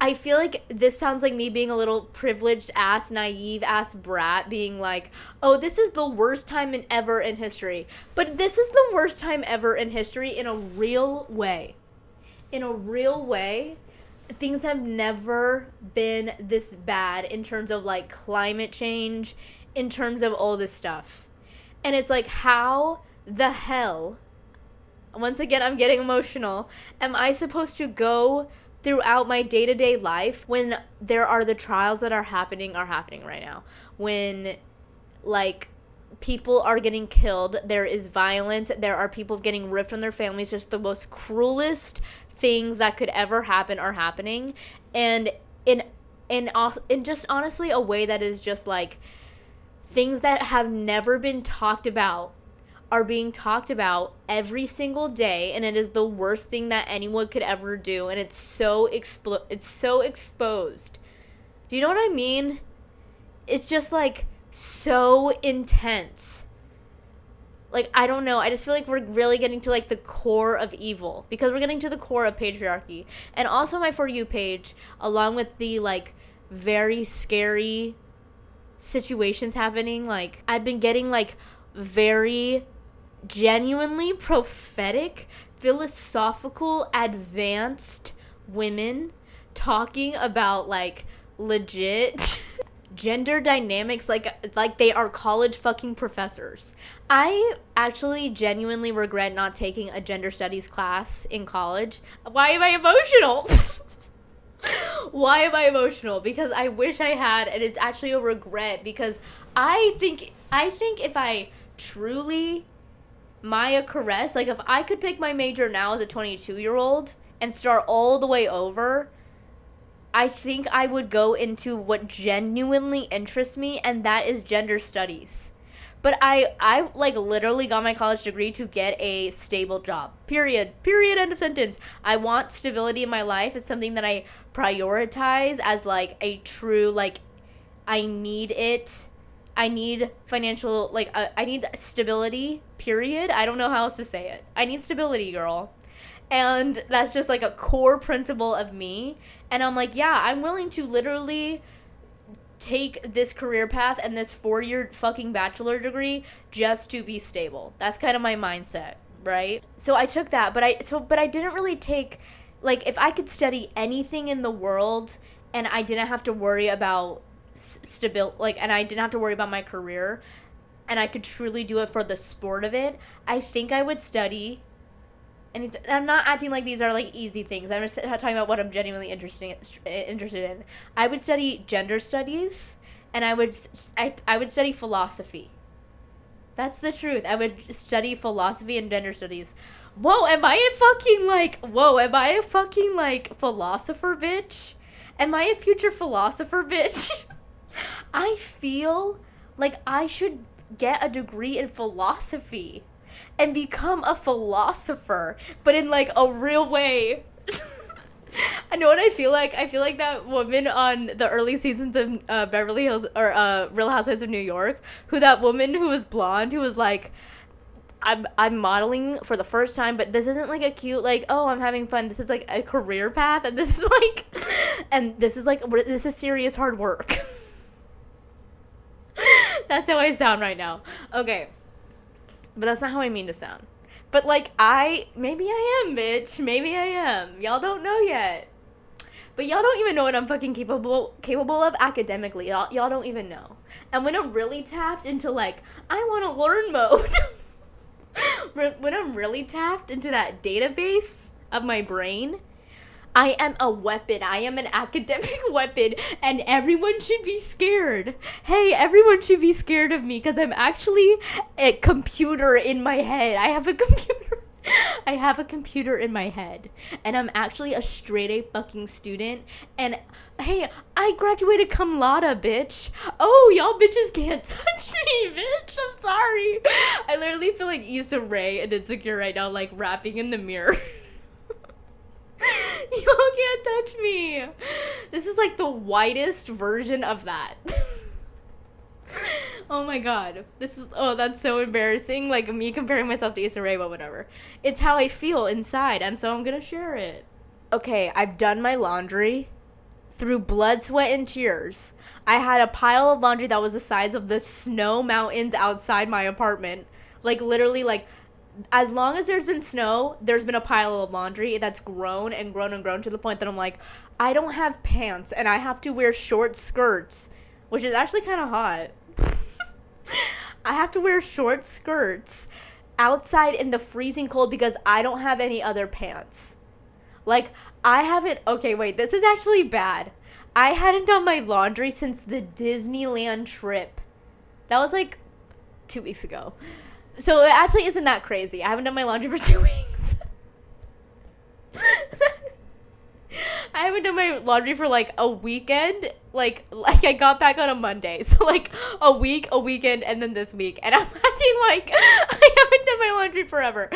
I feel like this sounds like me being a little privileged ass, naive ass brat being like, oh, this is the worst time ever in history. But this is the worst time ever in history in a real way. In a real way, things have never been this bad in terms of like climate change, in terms of all this stuff. And it's like, how the hell, once again, I'm getting emotional, am I supposed to go throughout my day-to-day life when there are the trials that are happening right now, when like people are getting killed, there is violence, there are people getting ripped from their families, just the most cruelest things that could ever happen are happening, and in just honestly a way that is just like things that have never been talked about are being talked about every single day, and it is the worst thing that anyone could ever do, and it's so exposed. Do you know what I mean? It's just like so intense. Like, I don't know. I just feel like we're really getting to like the core of evil, because we're getting to the core of patriarchy. And also my For You page, along with the like very scary situations happening, like I've been getting like very genuinely prophetic, philosophical, advanced women talking about like legit gender dynamics like they are college fucking professors. I actually genuinely regret not taking a gender studies class in college. Why am I emotional? Why am I emotional? Because I wish I had, and it's actually a regret, because I think if I truly Maya Caress, like if I could pick my major now as a 22-year-old and start all the way over, I think I would go into what genuinely interests me, and that is gender studies. But I like literally got my college degree to get a stable job. Period. End of sentence. I want stability in my life. It's something that I prioritize as like a true, like, I need it. I need financial, like, I need stability, period. I don't know how else to say it. I need stability, girl. And that's just like a core principle of me. And I'm like, yeah, I'm willing to literally take this career path and this 4-year fucking bachelor degree just to be stable. That's kind of my mindset, right? So I took that, but I didn't really take, like, if I could study anything in the world and I didn't have to worry about and I didn't have to worry about my career, and I could truly do it for the sport of it, I think I would study. And I'm not acting like these are like easy things. I'm just talking about what I'm genuinely interested in. I would study gender studies, and I would study philosophy. That's the truth. I would study philosophy and gender studies. Am I a fucking like philosopher bitch? Am I a future philosopher bitch? I feel like I should get a degree in philosophy and become a philosopher, but in like a real way. I know what I feel like. I feel like that woman on the early seasons of Beverly Hills or Real Housewives of New York, that woman who was blonde, who was like, I'm modeling for the first time, but this isn't like a cute, like, oh, I'm having fun. This is like a career path, and this is serious hard work. That's how I sound right now. Okay. But that's not how I mean to sound. But like, maybe I am, bitch. Maybe I am. Y'all don't know yet. But y'all don't even know what I'm fucking capable of academically. Y'all don't even know. And when I'm really tapped into like, I want to learn mode. When I'm really tapped into that database of my brain, I am a weapon. I am an academic weapon, and everyone should be scared. Hey, everyone should be scared of me, because I'm actually a computer in my head. I have a computer in my head, and I'm actually a straight A fucking student. And hey, I graduated cum laude, bitch. Oh, y'all bitches can't touch me, bitch. I'm sorry. I literally feel like Issa Rae and Insecure right now, like rapping in the mirror. Y'all can't touch me. This is like the whitest version of that. Oh my god. That's so embarrassing. Like me comparing myself to Issa Rae, but whatever. It's how I feel inside, and so I'm gonna share it. Okay, I've done my laundry through blood, sweat, and tears. I had a pile of laundry that was the size of the snow mountains outside my apartment. Like literally, like, as long as there's been snow, there's been a pile of laundry that's grown and grown and grown to the point that I'm like, I don't have pants and I have to wear short skirts, which is actually kind of hot. I have to wear short skirts outside in the freezing cold because I don't have any other pants. Like, I haven't, okay, wait, this is actually bad. I hadn't done my laundry since the Disneyland trip. That was like 2 weeks ago. So it actually isn't that crazy. I haven't done my laundry for 2 weeks. I haven't haven't done my laundry for like a weekend. Like I got back on a Monday. So like a week, a weekend, and then this week. And I'm acting like I haven't done my laundry forever.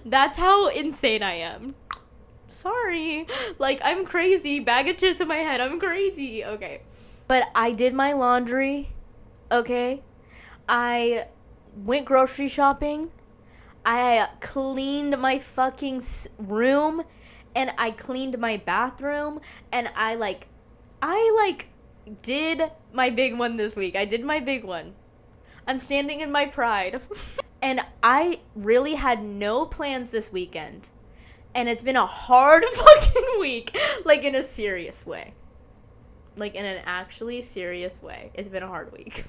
That's how insane I am. Sorry. Like, I'm crazy. Bag of chips in my head. I'm crazy. Okay. But I did my laundry. Okay. I went grocery shopping. I cleaned my fucking room. And I cleaned my bathroom. And I did my big one this week. I did my big one. I'm standing in my pride. And I really had no plans this weekend. And it's been a hard fucking week. Like, in a serious way. Like, in an actually serious way. It's been a hard week.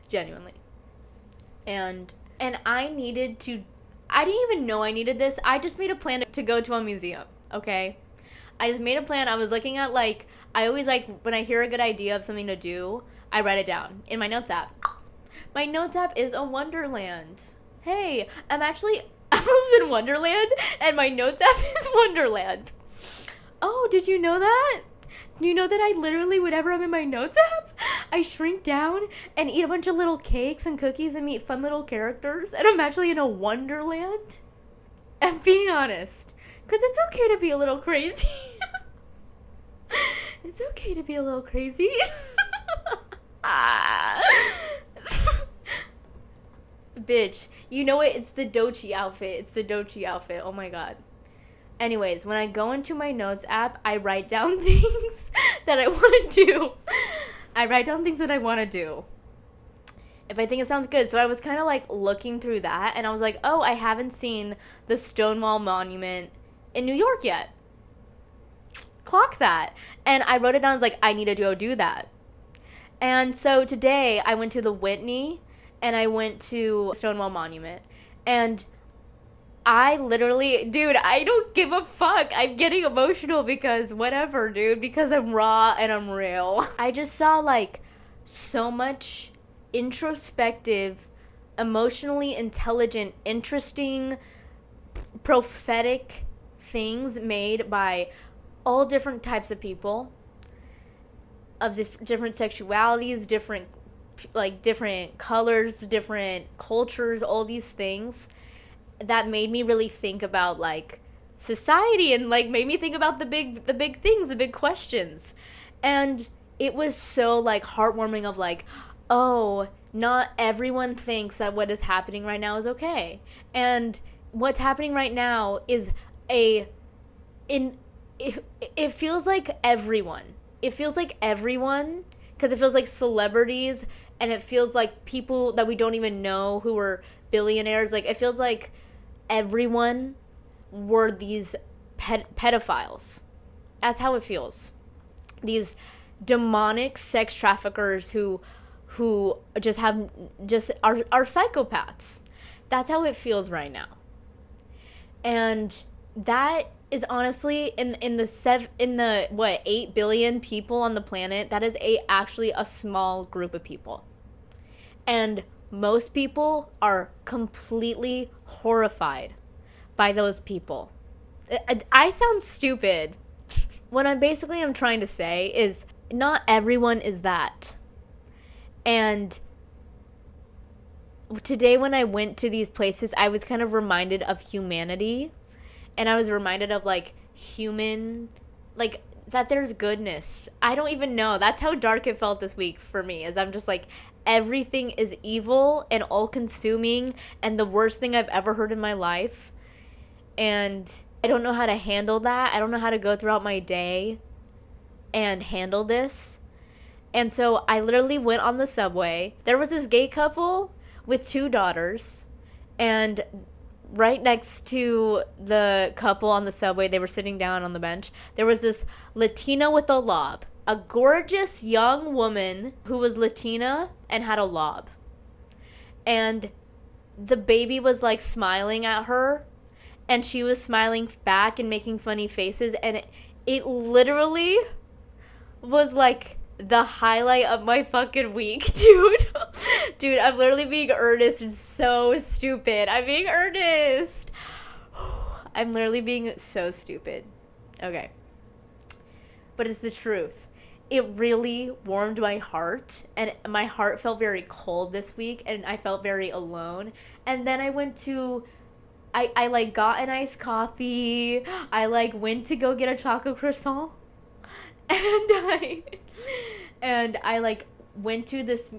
Genuinely. And I needed to... I didn't even know I needed this. I just made a plan to go to a museum. Okay? I just made a plan. I was looking at, like... I always, like, when I hear a good idea of something to do, I write it down in my notes app. My notes app is a wonderland. Hey, I'm actually... Alice in Wonderland, and my notes app is Wonderland. Oh, did you know that? Do you know that I literally, whenever I'm in my notes app, I shrink down and eat a bunch of little cakes and cookies and meet fun little characters, and I'm actually in a Wonderland? I'm being honest, because it's okay to be a little crazy. It's okay to be a little crazy. Bitch, you know what? It's the doechi outfit. It's the doechi outfit. Oh my god. Anyways, when I go into my notes app, I write down things that I want to do. I write down things that I want to do. If I think it sounds good. So I was kind of like looking through that, and I was like, oh, I haven't seen the Stonewall Monument in New York yet. Clock that. And I wrote it down. I was like, I need to go do that. And so today I went to the Whitney, and I went to Stonewall Monument. And I literally, dude, I don't give a fuck. I'm getting emotional because whatever, dude, because I'm raw and I'm real. I just saw like so much introspective, emotionally intelligent, interesting, prophetic things made by all different types of people of different sexualities, different colors, different cultures, all these things that made me really think about like society and like made me think about the big things, the big questions. And it was so like heartwarming of like, oh, not everyone thinks that what is happening right now is okay. And what's happening right now is it feels like everyone. It feels like everyone, because it feels like celebrities, and it feels like people that we don't even know who are billionaires. Like, it feels like everyone were these pedophiles. That's how it feels. These demonic sex traffickers who just are psychopaths. That's how it feels right now. And that is honestly in the what 8 billion people on the planet, that is actually a small group of people. And most people are completely horrified by those people. I sound stupid. What I'm trying to say is not everyone is that. And today when I went to these places, I was kind of reminded of humanity. And I was reminded of, like, human, like, that there's goodness. I don't even know. That's how dark it felt this week for me, is I'm just like, everything is evil and all-consuming and the worst thing I've ever heard in my life. And I don't know how to handle that. I don't know how to go throughout my day and handle this. And so I literally went on the subway. There was this gay couple with 2 daughters, and right next to the couple on the subway, they were sitting down on the bench, there was this Latina with a lob. A gorgeous young woman who was Latina and had a lob. And the baby was like smiling at her, and she was smiling back and making funny faces, and it literally was like the highlight of my fucking week, dude. Dude, I'm literally being earnest and so stupid. I'm being earnest. I'm literally being so stupid. Okay. but it's the truth. It really warmed my heart, and my heart felt very cold this week, and I felt very alone. And then I like got an iced coffee. I like went to go get a chocolate croissant, and I like went to this,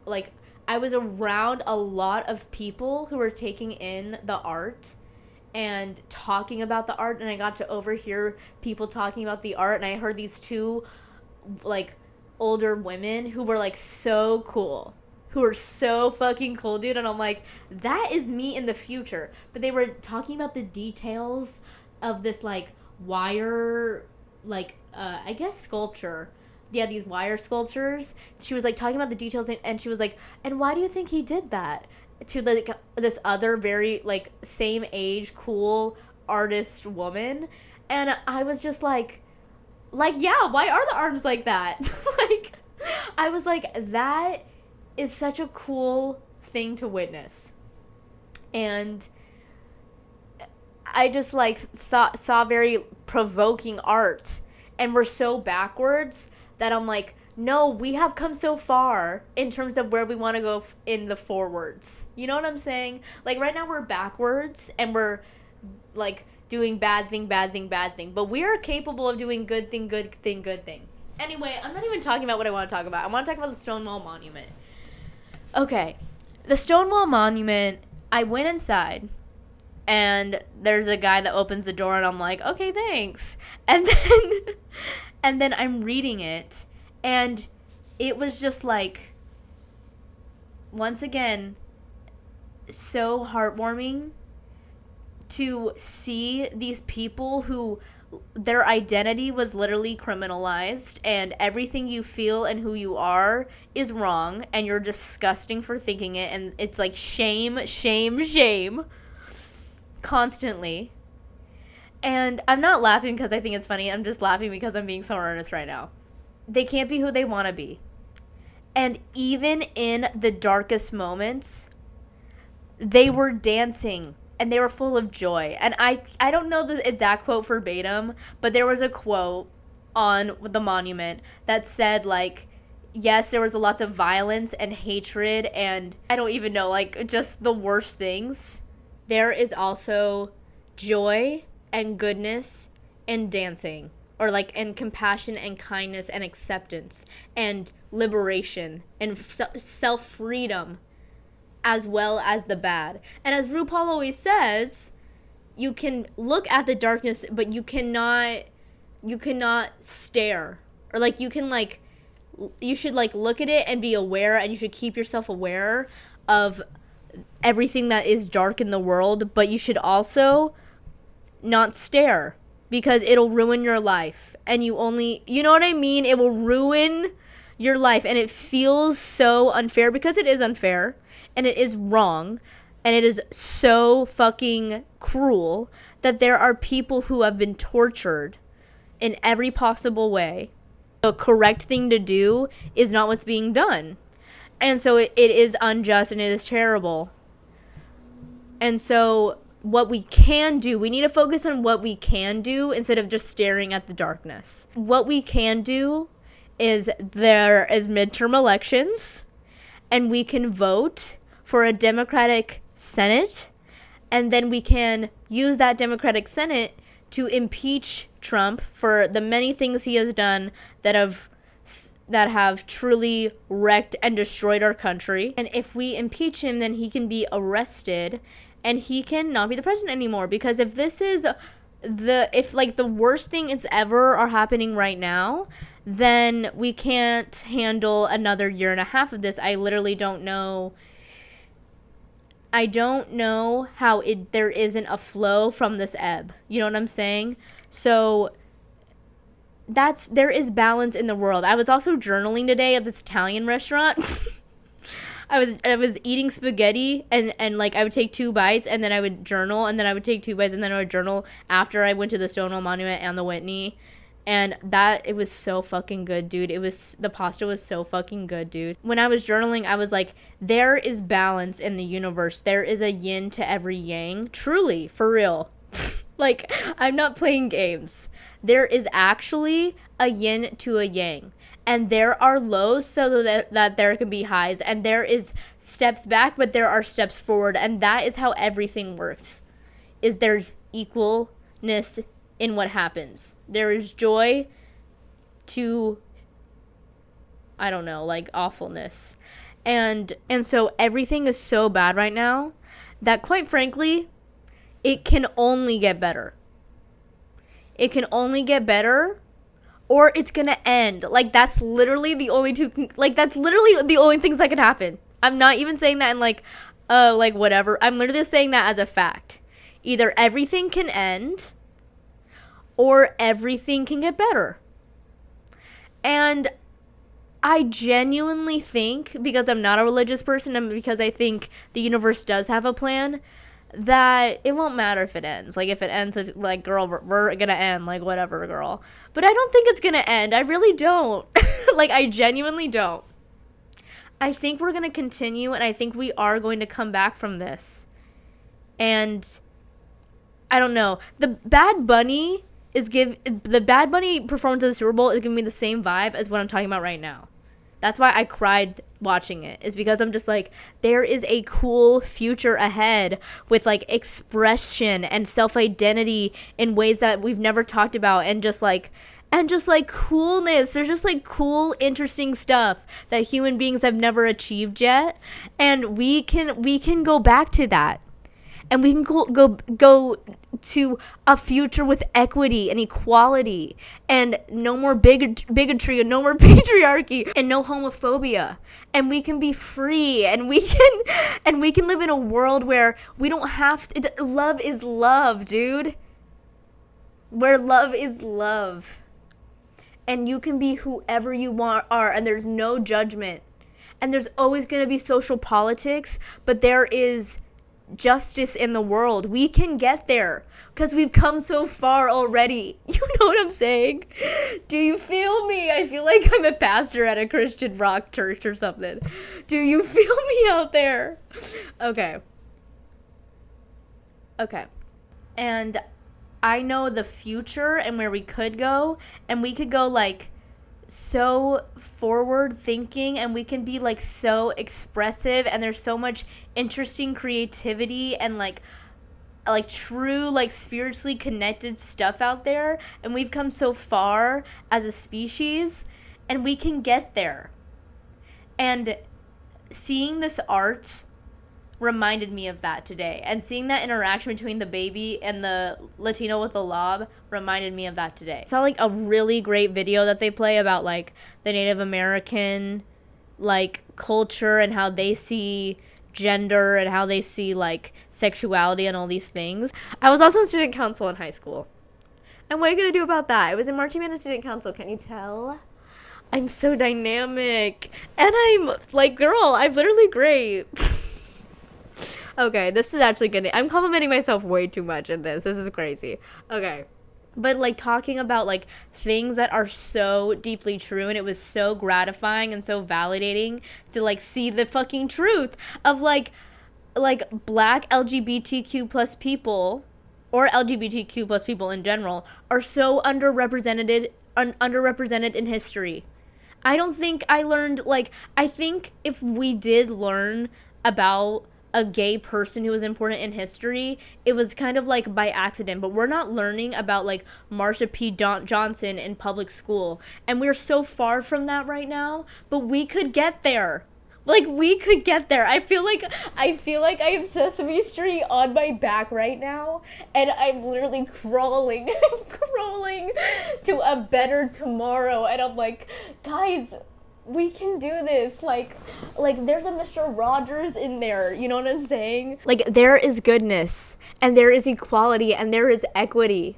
like, I was around a lot of people who were taking in the art and talking about the art, and I got to overhear people talking about the art, and I heard these two, like, older women who were, like, so cool, who were so fucking cool, dude, and I'm like, that is me in the future. But they were talking about the details of this, like, wire, like, I guess sculpture. Yeah, these wire sculptures. She was, like, talking about the details, and she was like, and why do you think he did that? To, like, this other very, like, same age, cool artist woman. And I was just like, yeah, why are the arms like that? Like, I was like, that is such a cool thing to witness. And I just, like, saw very provoking art, and we're so backwards that I'm like, no, we have come so far in terms of where we want to go in the forwards. You know what I'm saying? Like, right now we're backwards, and we're, like, doing bad thing, but we are capable of doing good thing. Anyway, I'm not even talking about what I want to talk about. I want to talk about the Stonewall Monument. Okay, the Stonewall Monument, I went inside, and there's a guy that opens the door, and I'm like, okay, thanks. And then I'm reading it, and it was just, like, once again, so heartwarming to see these people who their identity was literally criminalized, and everything you feel and who you are is wrong, and you're disgusting for thinking it, and it's like shame constantly. And I'm not laughing because I think it's funny. I'm just laughing because I'm being so earnest right now. They can't be who they want to be. And even in the darkest moments, they were dancing and they were full of joy. And I don't know the exact quote verbatim, but there was a quote on the monument that said, like, yes, there was lots of violence and hatred and I don't even know, like, just the worst things. There is also joy and goodness and dancing, or like, and compassion and kindness and acceptance and liberation and self-freedom, as well as the bad. And as RuPaul always says, you can look at the darkness, but you cannot stare, or like, you can, like, you should, like, look at it and be aware, and you should keep yourself aware of everything that is dark in the world, but you should also not stare, because it'll ruin your life. And you know what I mean? It will ruin your life, and it feels so unfair, because it is unfair, and it is wrong, and it is so fucking cruel that there are people who have been tortured in every possible way. The correct thing to do is not what's being done. And so it is unjust, and it is terrible. And so what we can do, we need to focus on what we can do instead of just staring at the darkness. What we can do is, there is midterm elections, and we can vote for a Democratic Senate, and then we can use that Democratic Senate to impeach Trump for the many things he has done that have truly wrecked and destroyed our country. And if we impeach him, then he can be arrested, and he can not be the president anymore. Because if this is the worst thing is ever are happening right now, then we can't handle another year and a half of this. I literally don't know. I don't know how there isn't a flow from this ebb. You know what I'm saying? So there is balance in the world. I was also journaling today at this Italian restaurant. I was eating spaghetti, and like, I would take 2 bites, and then I would journal, and then I would take 2 bites, and then I would journal after I went to the Stonewall Monument and the Whitney. And it was so fucking good, dude. The pasta was so fucking good, dude. When I was journaling, I was like, there is balance in the universe. There is a yin to every yang. Truly, for real. Like, I'm not playing games. There is actually a yin to a yang. And there are lows so that there can be highs. And there is steps back, but there are steps forward. And that is how everything works. Is there's equalness in what happens. There is joy to, I don't know, like awfulness. And so everything is so bad right now that, quite frankly, it can only get better. It can only get better, or it's gonna end. Like, that's literally the only that's literally the only things that could happen. I'm not even saying that in like whatever. I'm literally saying that as a fact. Either everything can end, or everything can get better. And I genuinely think, because I'm not a religious person and because I think the universe does have a plan, that it won't matter if it ends. Like, if it ends, it's like, girl, we're gonna end, like, whatever, girl. But I don't think it's gonna end. I really don't. Like, I genuinely don't. I think we're gonna continue, and I think we are going to come back from this. And I don't know. The Bad Bunny performance of the Super Bowl is giving me the same vibe as what I'm talking about right now. That's why I cried watching it, is because I'm just like, there is a cool future ahead with like expression and self-identity in ways that we've never talked about, and just like coolness. There's just like cool, interesting stuff that human beings have never achieved yet, and we can go back to that. And we can go to a future with equity and equality, and no more bigotry, and no more patriarchy, and no homophobia. And we can be free, and we can live in a world where we don't have to. Love is love, dude. Where love is love, and you can be whoever you are, and there's no judgment. And there's always going to be social politics, but there is justice in the world. We can get there because we've come so far already. You know what I'm saying? Do you feel me? I feel like I'm a pastor at a Christian rock church or something. Do you feel me out there? Okay. And I know the future and where we could go, and we could go like so forward thinking, and we can be like so expressive, and there's so much interesting creativity and like true like spiritually connected stuff out there, and we've come so far as a species, and we can get there. And seeing this art reminded me of that today, and seeing that interaction between the baby and the Latino with the lob reminded me of that today. I saw like a really great video that they play about like the Native American like culture and how they see gender and how they see like sexuality and all these things. I was also in student council in high school. And what are you gonna do about that? I was in marching band and student council. Can you tell? I'm so dynamic, and I'm like, girl, I'm literally great. Okay, this is actually good. I'm complimenting myself way too much in this. This is crazy. Okay. But like talking about like things that are so deeply true, and it was so gratifying and so validating to like see the fucking truth of like black LGBTQ plus people, or LGBTQ plus people in general, are so underrepresented in history. I don't think I learned, like, I think if we did learn about a gay person who was important in history, it was kind of like by accident. But we're not learning about like Marsha P. Johnson in public school, and we're so far from that right now, but we could get there. Like, we could get there. I feel like I have Sesame Street on my back right now, and I'm literally crawling to a better tomorrow, and I'm like, guys, we can do this. Like there's a Mr. Rogers in there, you know what I'm saying? Like, there is goodness, and there is equality, and there is equity,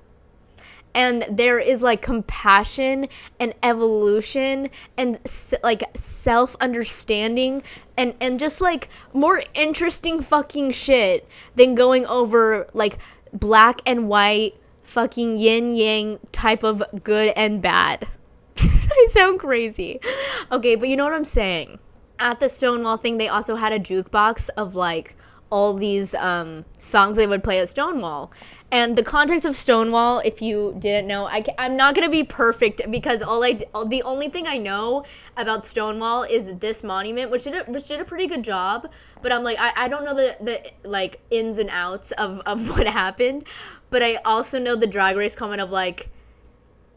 and there is like compassion and evolution and like self-understanding and just like more interesting fucking shit than going over like black and white fucking yin yang type of good and bad. I sound crazy. Okay, but you know what I'm saying? At the Stonewall thing, they also had a jukebox of like all these songs they would play at Stonewall. And the context of Stonewall, if you didn't know, I'm not gonna be perfect because the only thing I know about Stonewall is this monument, which did a pretty good job. But I'm like, I don't know the like ins and outs of what happened, but I also know the Drag Race comment of like,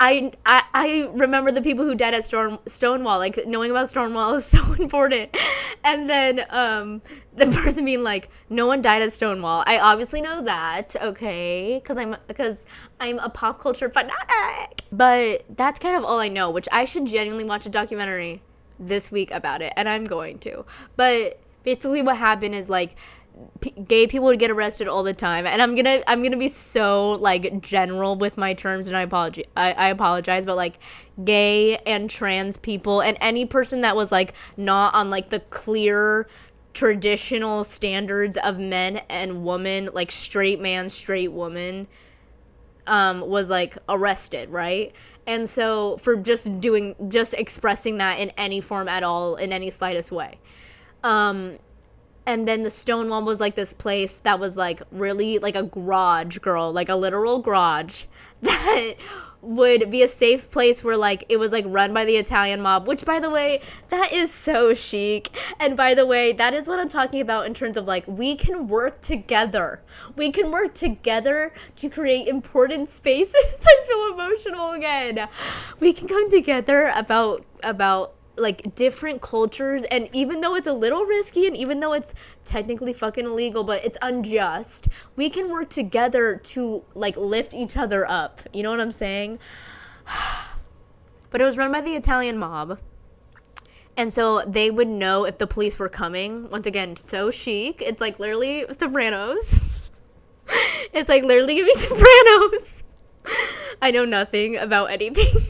I remember the people who died at Stonewall. Like, knowing about Stonewall is so important. And then the person being like, no one died at Stonewall. I obviously know that, okay, because I'm a pop culture fanatic. But that's kind of all I know, which I should genuinely watch a documentary this week about it, and I'm going to. But basically what happened is like, gay people would get arrested all the time, and I'm gonna be so like general with my terms, and I apologize, but like gay and trans people and any person that was like not on like the clear traditional standards of men and women, like straight man, straight woman, was like arrested, right? And so for just expressing that in any form at all, in any slightest way. And then the Stonewall was like this place that was like really like a garage, girl, like a literal garage that would be a safe place where like it was like run by the Italian mob, which by the way, that is so chic. And by the way, that is what I'm talking about in terms of like, we can work together. We can work together to create important spaces. I feel emotional again. We can come together about like different cultures, and even though it's a little risky and even though it's technically fucking illegal, but it's unjust, we can work together to like lift each other up. You know what I'm saying? But it was run by the Italian mob, and so they would know if the police were coming. Once again, so chic. It's like literally Sopranos. It's like literally giving Sopranos. I know nothing about anything.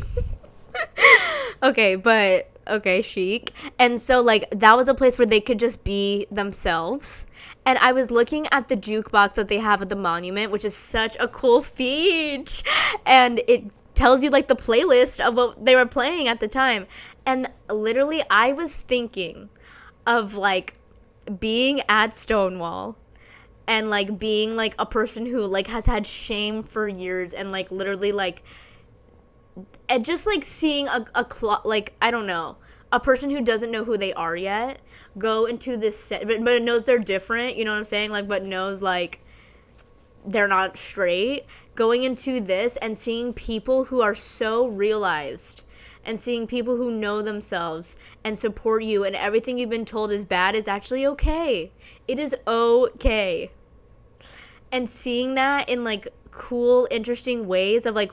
Okay, chic. And so, like, that was a place where they could just be themselves. And I was looking at the jukebox that they have at the monument, which is such a cool feat. And it tells you, like, the playlist of what they were playing at the time. And literally, I was thinking of, like, being at Stonewall and, like, being, like, a person who, like, has had shame for years and, like, literally, like, and just like seeing like, I don't know, a person who doesn't know who they are yet go into this set, but knows they're different, you know what I'm saying, like, but knows like they're not straight, going into this and seeing people who are so realized and seeing people who know themselves and support you, and everything you've been told is bad is actually okay. It is okay. And seeing that in like cool, interesting ways of like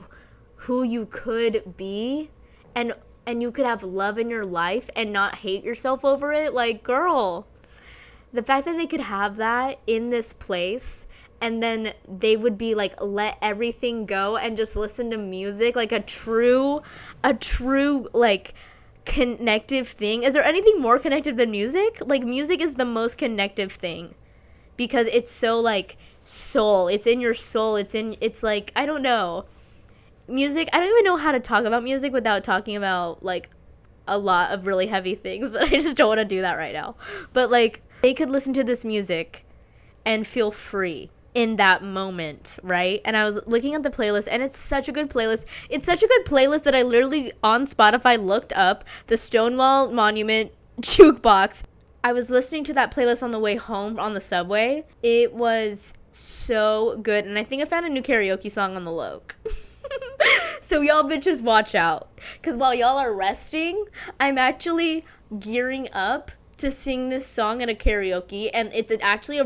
who you could be, and you could have love in your life and not hate yourself over it. Like, girl, the fact that they could have that in this place, and then they would be like, let everything go and just listen to music, like a true like connective thing. Is there anything more connective than music? Like, music is the most connective thing because it's so like soul, it's in your soul, it's like, I don't know. Music, I don't even know how to talk about music without talking about like a lot of really heavy things. I just don't want to do that right now. But like, they could listen to this music and feel free in that moment, right? And I was looking at the playlist, and it's such a good playlist. It's such a good playlist that I literally on Spotify looked up the Stonewall Monument jukebox. I was listening to that playlist on the way home on the subway. It was so good, and I think I found a new karaoke song on the Loke. So y'all bitches watch out, because while y'all are resting, I'm actually gearing up to sing this song at a karaoke, and it's actually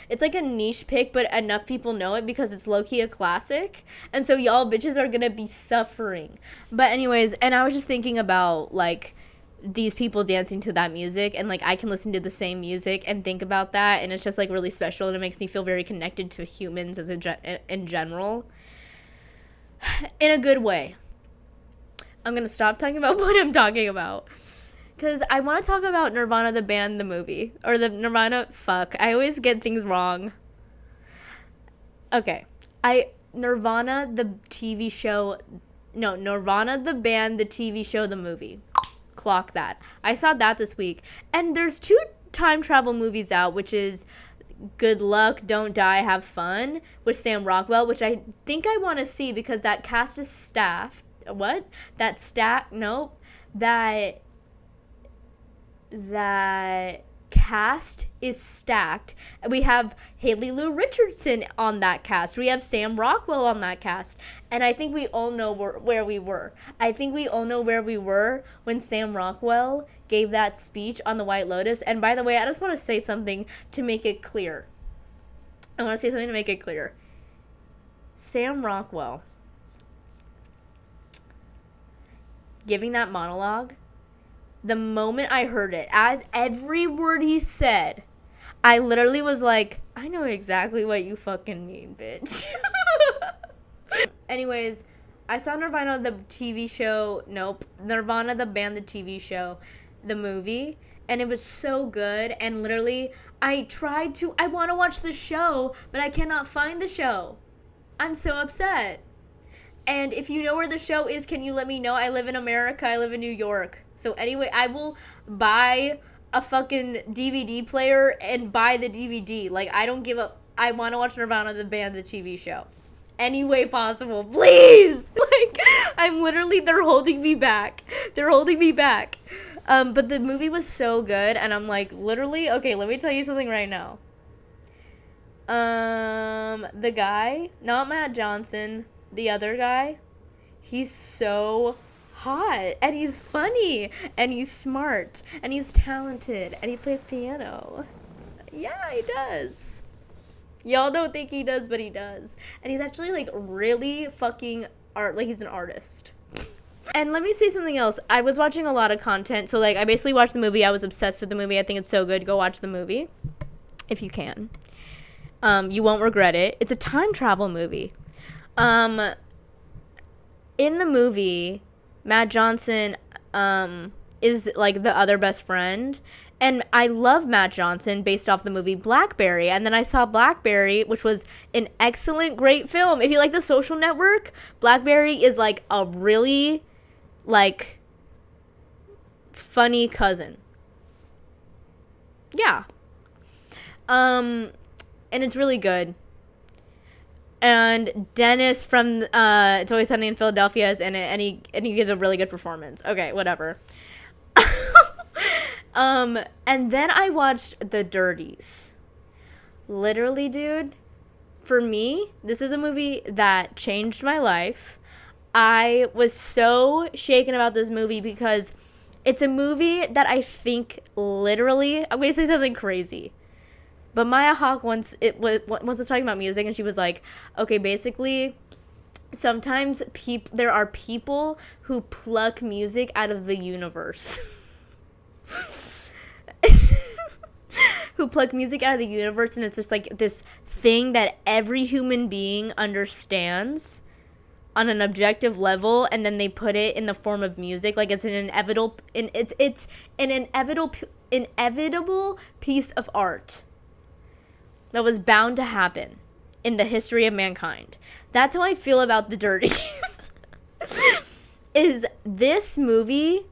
it's like a niche pick, but enough people know it because it's low-key a classic, and so y'all bitches are gonna be suffering. But anyways, and I was just thinking about like these people dancing to that music, and like I can listen to the same music and think about that, and it's just like really special, and it makes me feel very connected to humans as in general. In a good way. I'm gonna stop talking about what I'm talking about, because I want to talk about Nirvana the band, the movie, or the Nirvana, I always get things wrong. Okay, Nirvana the TV show, no, Nirvana the band, the TV show, the movie. Clock that. I saw that this week, and there's 2 time travel movies out, which is Good Luck, Don't Die, Have Fun with Sam Rockwell, which I think I want to see because that cast is staffed. What? That stack? Nope. That cast is stacked. We have Haley Lou Richardson on that cast. We have Sam Rockwell on that cast. And I think we all know where we were. I think we all know where we were when Sam Rockwell gave that speech on the White Lotus. And by the way, I just want to say something to make it clear. Sam Rockwell giving that monologue, the moment I heard it, as every word he said, I literally was like, I know exactly what you fucking mean, bitch. Anyways, I saw Nirvana the TV show. Nope. Nirvana the band, the TV show, the movie, and it was so good. And literally, I want to watch the show, but I cannot find the show. I'm so upset. And if you know where the show is, can you let me know? I live in America. I live in New York. So anyway, I will buy a fucking DVD player and buy the DVD. Like, I don't give up. I want to watch Nirvana the band, the TV show. Any way possible. Please! Like, they're holding me back. But the movie was so good, and I'm like, literally, okay, let me tell you something right now. The guy, not Matt Johnson, the other guy, he's so hot, and he's funny, and he's smart, and he's talented, and he plays piano. Yeah, he does. Y'all don't think he does, but he does. And he's actually, like, really fucking he's an artist. And let me say something else. I was watching a lot of content, so, like, I basically watched the movie. I was obsessed with the movie. I think it's so good. Go watch the movie, if you can. You won't regret it. It's a time travel movie. In the movie, Matt Johnson is like the other best friend, and I love Matt Johnson based off the movie Blackberry. And then I saw Blackberry, which was an excellent, great film. If you like The Social Network, Blackberry is like a really like funny cousin. Yeah. And it's really good. And Dennis from It's Always Sunny in Philadelphia is in it, and he gives a really good performance. Okay, whatever. And then I watched The Dirties. Literally, dude, for me, this is a movie that changed my life. I was so shaken about this movie because it's a movie that I think literally, I'm going to say something crazy. But Maya Hawke once was talking about music, and she was like, okay, basically, sometimes there are people who pluck music out of the universe. Who pluck music out of the universe, and it's just like this thing that every human being understands on an objective level, and then they put it in the form of music. Like, it's an it's an inevitable piece of art that was bound to happen in the history of mankind. That's how I feel about The Dirties. Is this movie,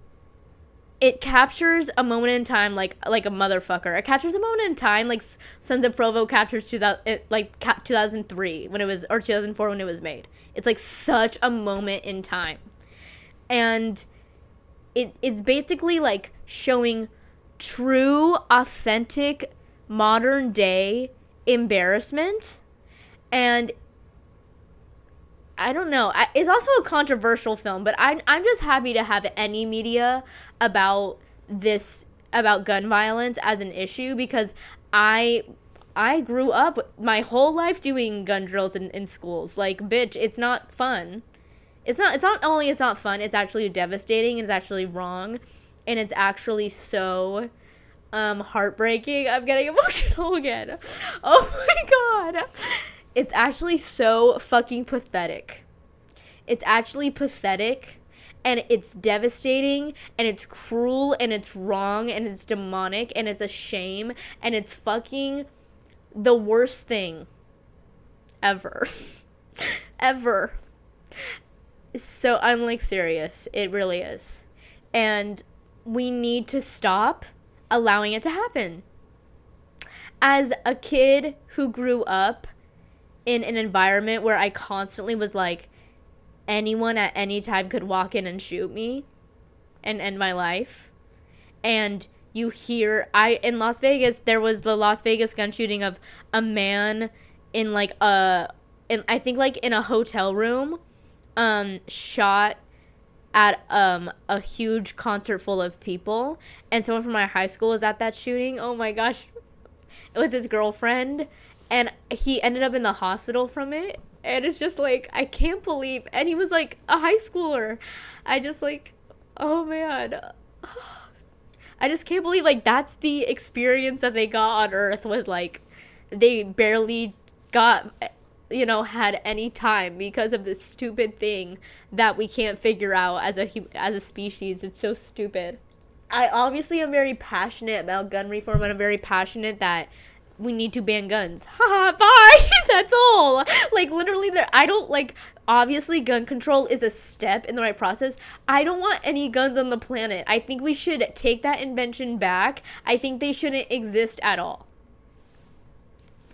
it captures a moment in time like a motherfucker. It captures a moment in time like Sons of Provo captures 2003 when it was, or 2004 when it was made. It's like such a moment in time. And it's basically like showing true, authentic, modern day embarrassment. And I don't know, it's also a controversial film, but I'm just happy to have any media about gun violence as an issue, because I grew up my whole life doing gun drills in schools. Like, bitch, it's not fun. It's not only it's not fun, it's actually devastating, it's actually wrong, and it's actually so heartbreaking. I'm getting emotional again. Oh my god. It's actually so fucking pathetic. It's actually pathetic, and it's devastating, and it's cruel, and it's wrong, and it's demonic, and it's a shame, and it's fucking the worst thing ever. Ever. So I'm like serious. It really is. And we need to stop allowing it to happen. as a kid who grew up in an environment where I constantly was like, anyone at any time could walk in and shoot me and end my life. And you hear, in Las Vegas, there was the Las Vegas gun shooting of a man in like I think like in a hotel room, shot at a huge concert full of people, and someone from my high school was at that shooting. Oh my gosh, with his girlfriend, and he ended up in the hospital from it. And it's just like, I can't believe, and he was like a high schooler. I just like, oh man, I just can't believe like that's the experience that they got on Earth, was like they barely got, had any time because of this stupid thing that we can't figure out as a species. It's so stupid. I obviously am very passionate about gun reform, and I'm very passionate that we need to ban guns. Haha, bye. That's all. Like, literally, I don't, like, obviously gun control is a step in the right process. I don't want any guns on the planet. I think we should take that invention back. I think they shouldn't exist at all.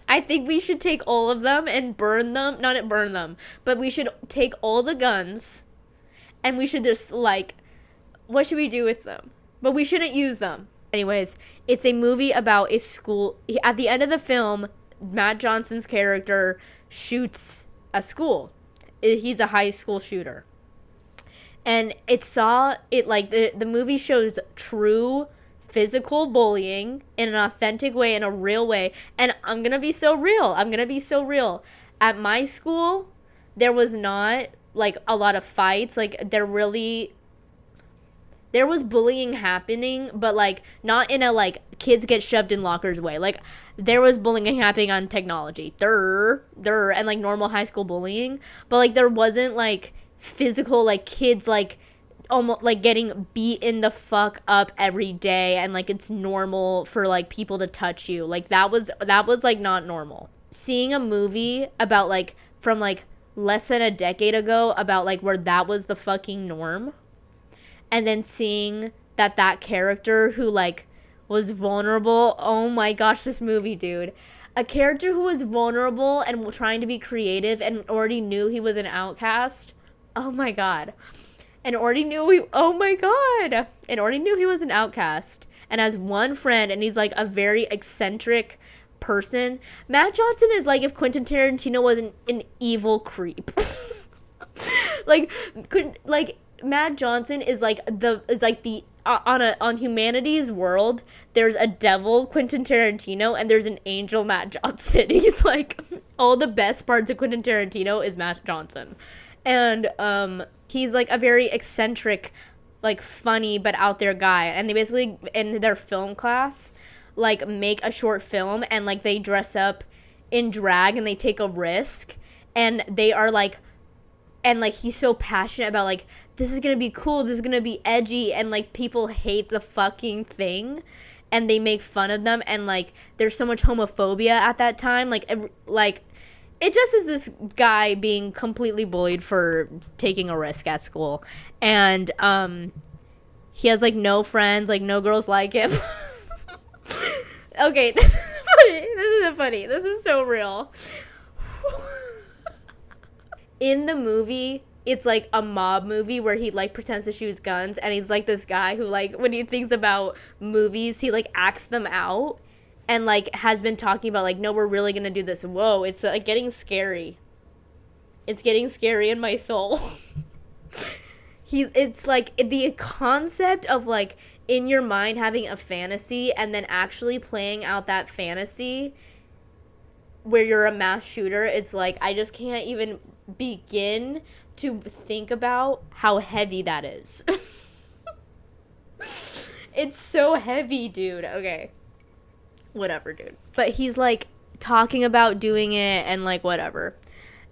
I think we should take all of them and burn them. Not burn them, but we should take all the guns and we should just, like, what should we do with them? But we shouldn't use them. Anyways, it's a movie about a school. At the end of the film, Matt Johnson's character shoots a school. He's a high school shooter. And the movie shows true physical bullying in an authentic way, in a real way. And I'm going to be so real. At my school, there was not, like, a lot of fights. Like, there was bullying happening, but, like, not in a, like, kids get shoved in lockers way. Like, there was bullying happening on technology. And, like, normal high school bullying. But, like, there wasn't, like, physical, like, kids, like, almost, like, getting beaten the fuck up every day. And, like, it's normal for, like, people to touch you. Like, that was, like, not normal. Seeing a movie about, like, from, like, less than a decade ago about, like, where that was the fucking norm. And then seeing that character who, like, was vulnerable. Oh my gosh, this movie, dude. A character who was vulnerable and trying to be creative and already knew he was an outcast. Oh my god. And already knew he was an outcast. And has one friend, and he's, like, a very eccentric person. Matt Johnson is like if Quentin Tarantino was an evil creep. Matt Johnson is like on humanity's world, there's a devil, Quentin Tarantino, and there's an angel, Matt Johnson. He's like, all the best parts of Quentin Tarantino is Matt Johnson. And he's like a very eccentric, like, funny but out there guy. And they basically, in their film class, like, make a short film, and, like, they dress up in drag and they take a risk, and they are like, and, like, he's so passionate about, like, this is gonna be cool, this is gonna be edgy, and, like, people hate the fucking thing, and they make fun of them, and, like, there's so much homophobia at that time, like, it just is this guy being completely bullied for taking a risk at school, and, he has, like, no friends, like, no girls like him. Okay, this is funny, this is so real. In the movie, it's like a mob movie where he, like, pretends to shoot guns, and he's like this guy who, like, when he thinks about movies, he, like, acts them out, and, like, has been talking about, like, no, we're really gonna do this. Whoa, it's, like, getting scary. It's getting scary in my soul. It's like the concept of, like, in your mind having a fantasy and then actually playing out that fantasy where you're a mass shooter. It's like, I just can't even begin to think about how heavy that is. It's so heavy, dude. Okay. Whatever, dude. But he's, like, talking about doing it and, like, whatever.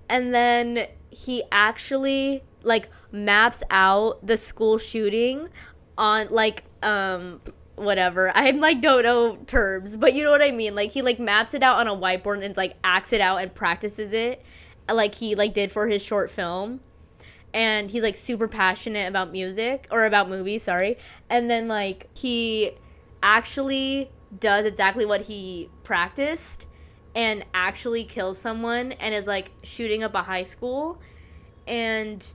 And then he actually, like, maps out the school shooting on, like, whatever. I, like, don't know terms, but you know what I mean. Like, he, like, maps it out on a whiteboard and, like, acts it out and practices it, like he, like, did for his short film. And he's, like, super passionate about music, or about movies, sorry. And then, like, he actually does exactly what he practiced and actually kills someone and is like shooting up a high school, and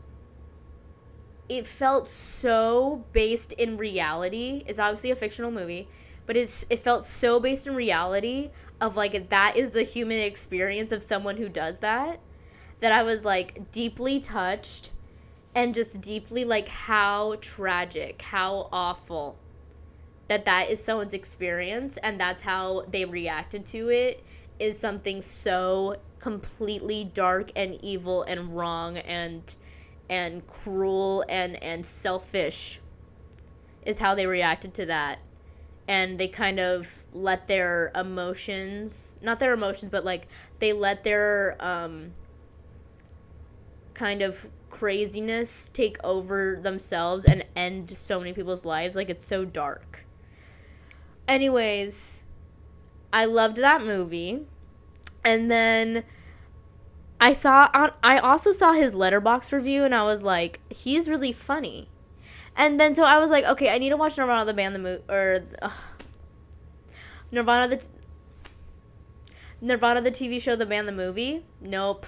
it felt so based in reality. It's obviously a fictional movie, but it felt so based in reality of like that is the human experience of someone who does that, that I was like deeply touched, and just deeply like how tragic, how awful that is someone's experience, and that's how they reacted to it, is something so completely dark and evil and wrong and cruel and selfish, is how they reacted to that. And they kind of let their emotions, not their emotions, but like they let their kind of craziness take over themselves and end so many people's lives. Like, it's so dark. Anyways, I loved that movie. And then I also saw his Letterboxd review, and I was like, he's really funny. And then so I was like, okay, I need to watch Nirvana the band, the movie, or Nirvana the TV show, the band, the movie. Nope.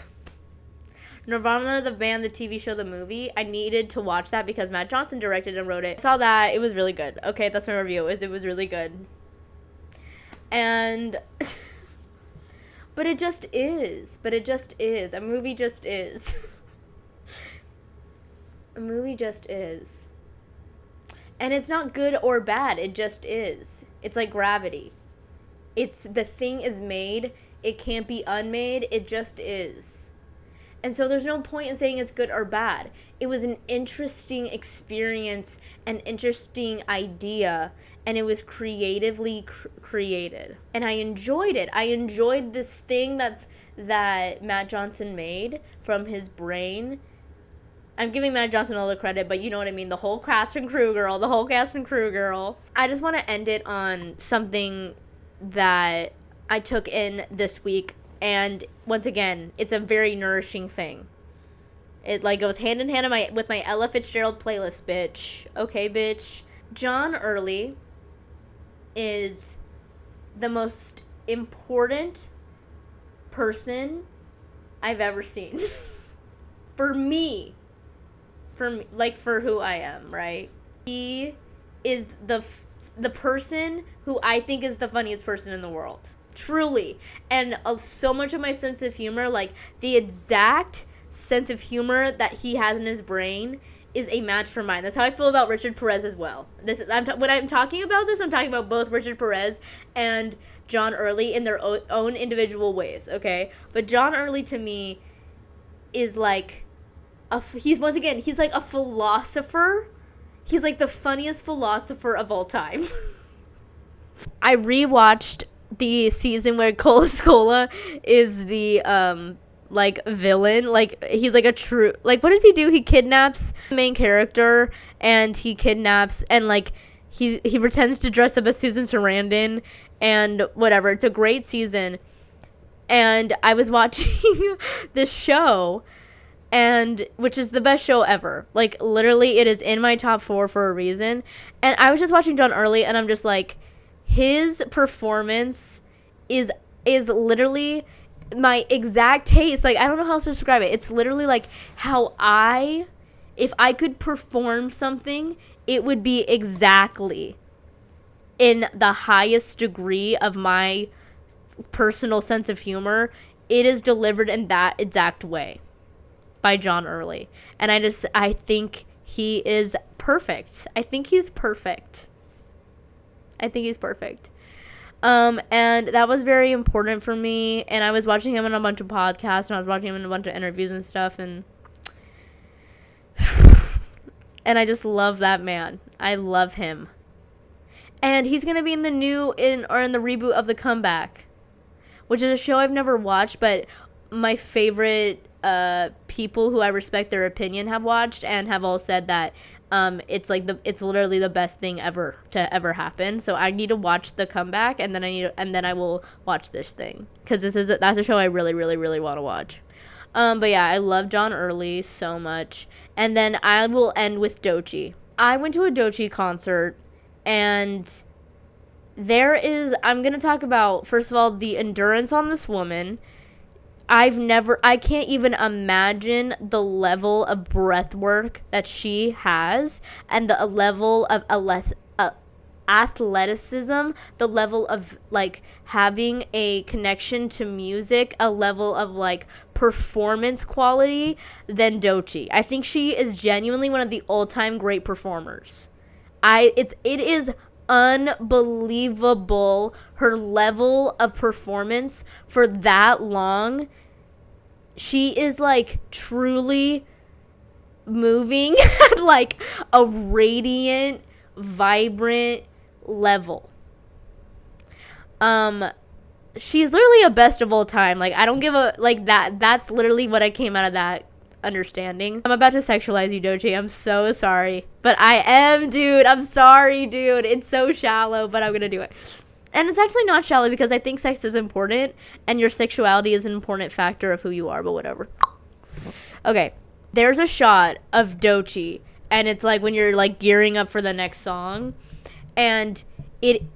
Nirvana the band, the TV show, the movie. I needed to watch that because Matt Johnson directed and wrote it. I saw that. It was really good. Okay, that's my review. It was really good. And but it just is. A movie just is. A movie just is. And it's not good or bad. It just is. It's like gravity. The thing is made. It can't be unmade. It just is. And so there's no point in saying it's good or bad. It was an interesting experience, an interesting idea, and it was creatively created. And I enjoyed it. I enjoyed this thing that Matt Johnson made from his brain. I'm giving Matt Johnson all the credit, but you know what I mean. The whole cast and crew, girl. I just want to end it on something that I took in this week. And once again, it's a very nourishing thing. It like goes hand in hand with my Ella Fitzgerald playlist, bitch. Okay, bitch. John Early is the most important person I've ever seen. For me, like for who I am, right? He is the person who I think is the funniest person in the world. Truly. And so much of my sense of humor, like the exact sense of humor that he has in his brain, is a match for mine. That's how I feel about Richard Perez as well. When I'm talking about this, I'm talking about both Richard Perez and John Early in their own individual ways, okay? But John Early to me is like he's like a philosopher. He's like the funniest philosopher of all time. I rewatched the season where Cola is the like villain. Like he's like a true, like what does he do? He kidnaps the main character, and he kidnaps and like he pretends to dress up as Susan Sarandon and whatever. It's a great season. And I was watching this show, and which is the best show ever. Like literally it is in my top 4 for a reason. And I was just watching John Early, and I'm just like, his performance is literally my exact taste. Like, I don't know how else to describe it. It's literally like how if I could perform something, it would be exactly in the highest degree of my personal sense of humor. It is delivered in that exact way by John Early. And I think he is perfect. I think he's perfect. And that was very important for me. And I was watching him on a bunch of podcasts, and I was watching him in a bunch of interviews and stuff. And I just love that man. I love him. And he's going to be in the reboot of The Comeback, which is a show I've never watched, but my favorite people who I respect their opinion have watched and have all said that it's literally the best thing ever to ever happen. So I need to watch The Comeback, and then I will watch this thing, because that's a show I really, really, really want to watch. But yeah, I love John Early so much. And then I will end with doechi. I went to a doechi concert, and I'm going to talk about, first of all, the endurance on this woman. I can't even imagine the level of breath work that she has, and the level of athleticism, the level of like having a connection to music, a level of like performance quality than Doechi. I think she is genuinely one of the all-time great performers. It is unbelievable, her level of performance for that long. She is like truly moving at like a radiant, vibrant level. She's literally a best of all time. Like, I don't give a like that's literally what I came out of that understanding. I'm about to sexualize you, Doechi. I'm so sorry. But I am, dude. I'm sorry, dude. It's so shallow, but I'm gonna do it. And it's actually not shallow, because I think sex is important, and your sexuality is an important factor of who you are, but whatever. Okay. There's a shot of Doechi, and it's like when you're like gearing up for the next song, and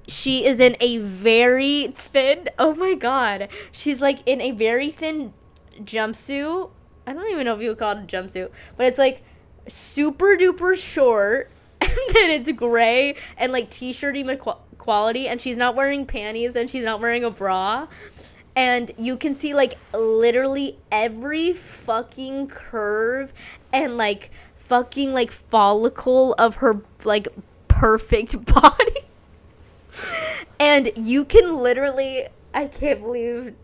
she is in a very thin, oh my god, she's like in a very thin jumpsuit. I don't even know if you would call it a jumpsuit, but it's like super duper short, and then it's gray and like t-shirty quality, and she's not wearing panties, and she's not wearing a bra, and you can see like literally every fucking curve and like fucking like follicle of her like perfect body. And you can literally, I can't believe,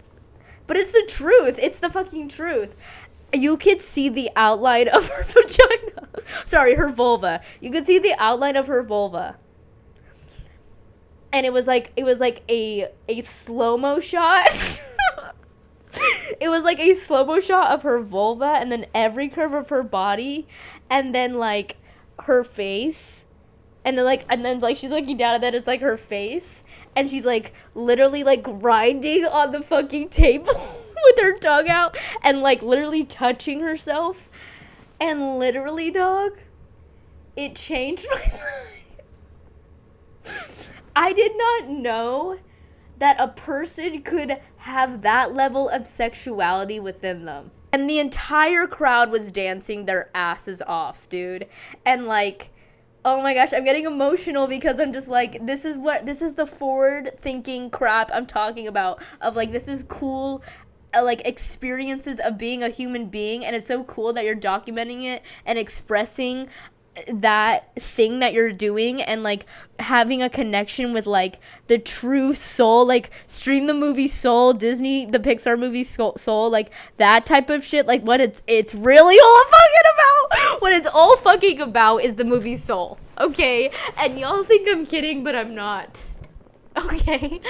but it's the truth. It's the fucking truth. You could see the outline of her vagina. Sorry, her vulva. You could see the outline of her vulva. And it was like a slow-mo shot. It was like a slow-mo shot of her vulva, and then every curve of her body, and then like her face. And then she's looking down, and then it's like her face, and she's like literally like grinding on the fucking table with her tongue out, and like literally touching herself. And literally, dog, it changed my life. I did not know that a person could have that level of sexuality within them. And the entire crowd was dancing their asses off, dude. And like, oh my gosh, I'm getting emotional, because I'm just like, this is the forward thinking crap I'm talking about, of like, this is cool, like experiences of being a human being, and it's so cool that you're documenting it and expressing that thing that you're doing, and like having a connection with like the true soul, like stream the movie Soul, Disney, the Pixar movie Soul, like that type of shit. Like what it's really all fucking about, what it's all fucking about is the movie Soul, okay? And y'all think I'm kidding, but I'm not, okay?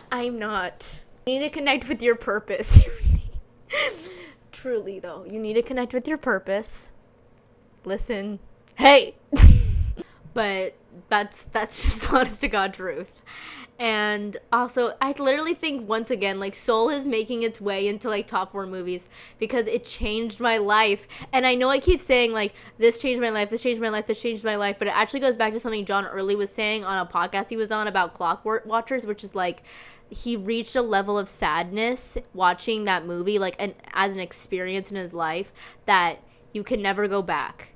I'm not. You need to connect with your purpose. Truly though, you need to connect with your purpose. Listen, hey. But that's just honest to God truth. And also, I literally think, once again, like, Soul is making its way into like top 4 movies, because it changed my life. And I know I keep saying like, this changed my life, this changed my life, this changed my life, but it actually goes back to something John Early was saying on a podcast he was on about Clock Watchers, which is like, he reached a level of sadness watching that movie, like, as an experience in his life, that you can never go back.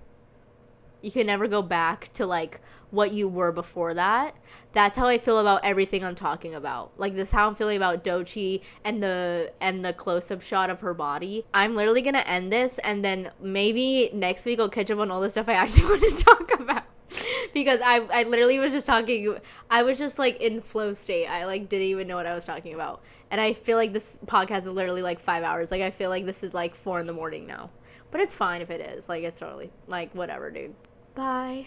You can never go back to like what you were before that. That's how I feel about everything I'm talking about. Like, this is how I'm feeling about Doechi and the close-up shot of her body. I'm literally gonna end this, and then maybe next week I'll catch up on all the stuff I actually want to talk about. Because I literally was just talking, I was just like in flow state. I like didn't even know what I was talking about. And I feel like this podcast is literally like 5 hours. Like, I feel like this is like 4 a.m. now. But it's fine if it is. Like, it's totally like whatever, dude. Bye.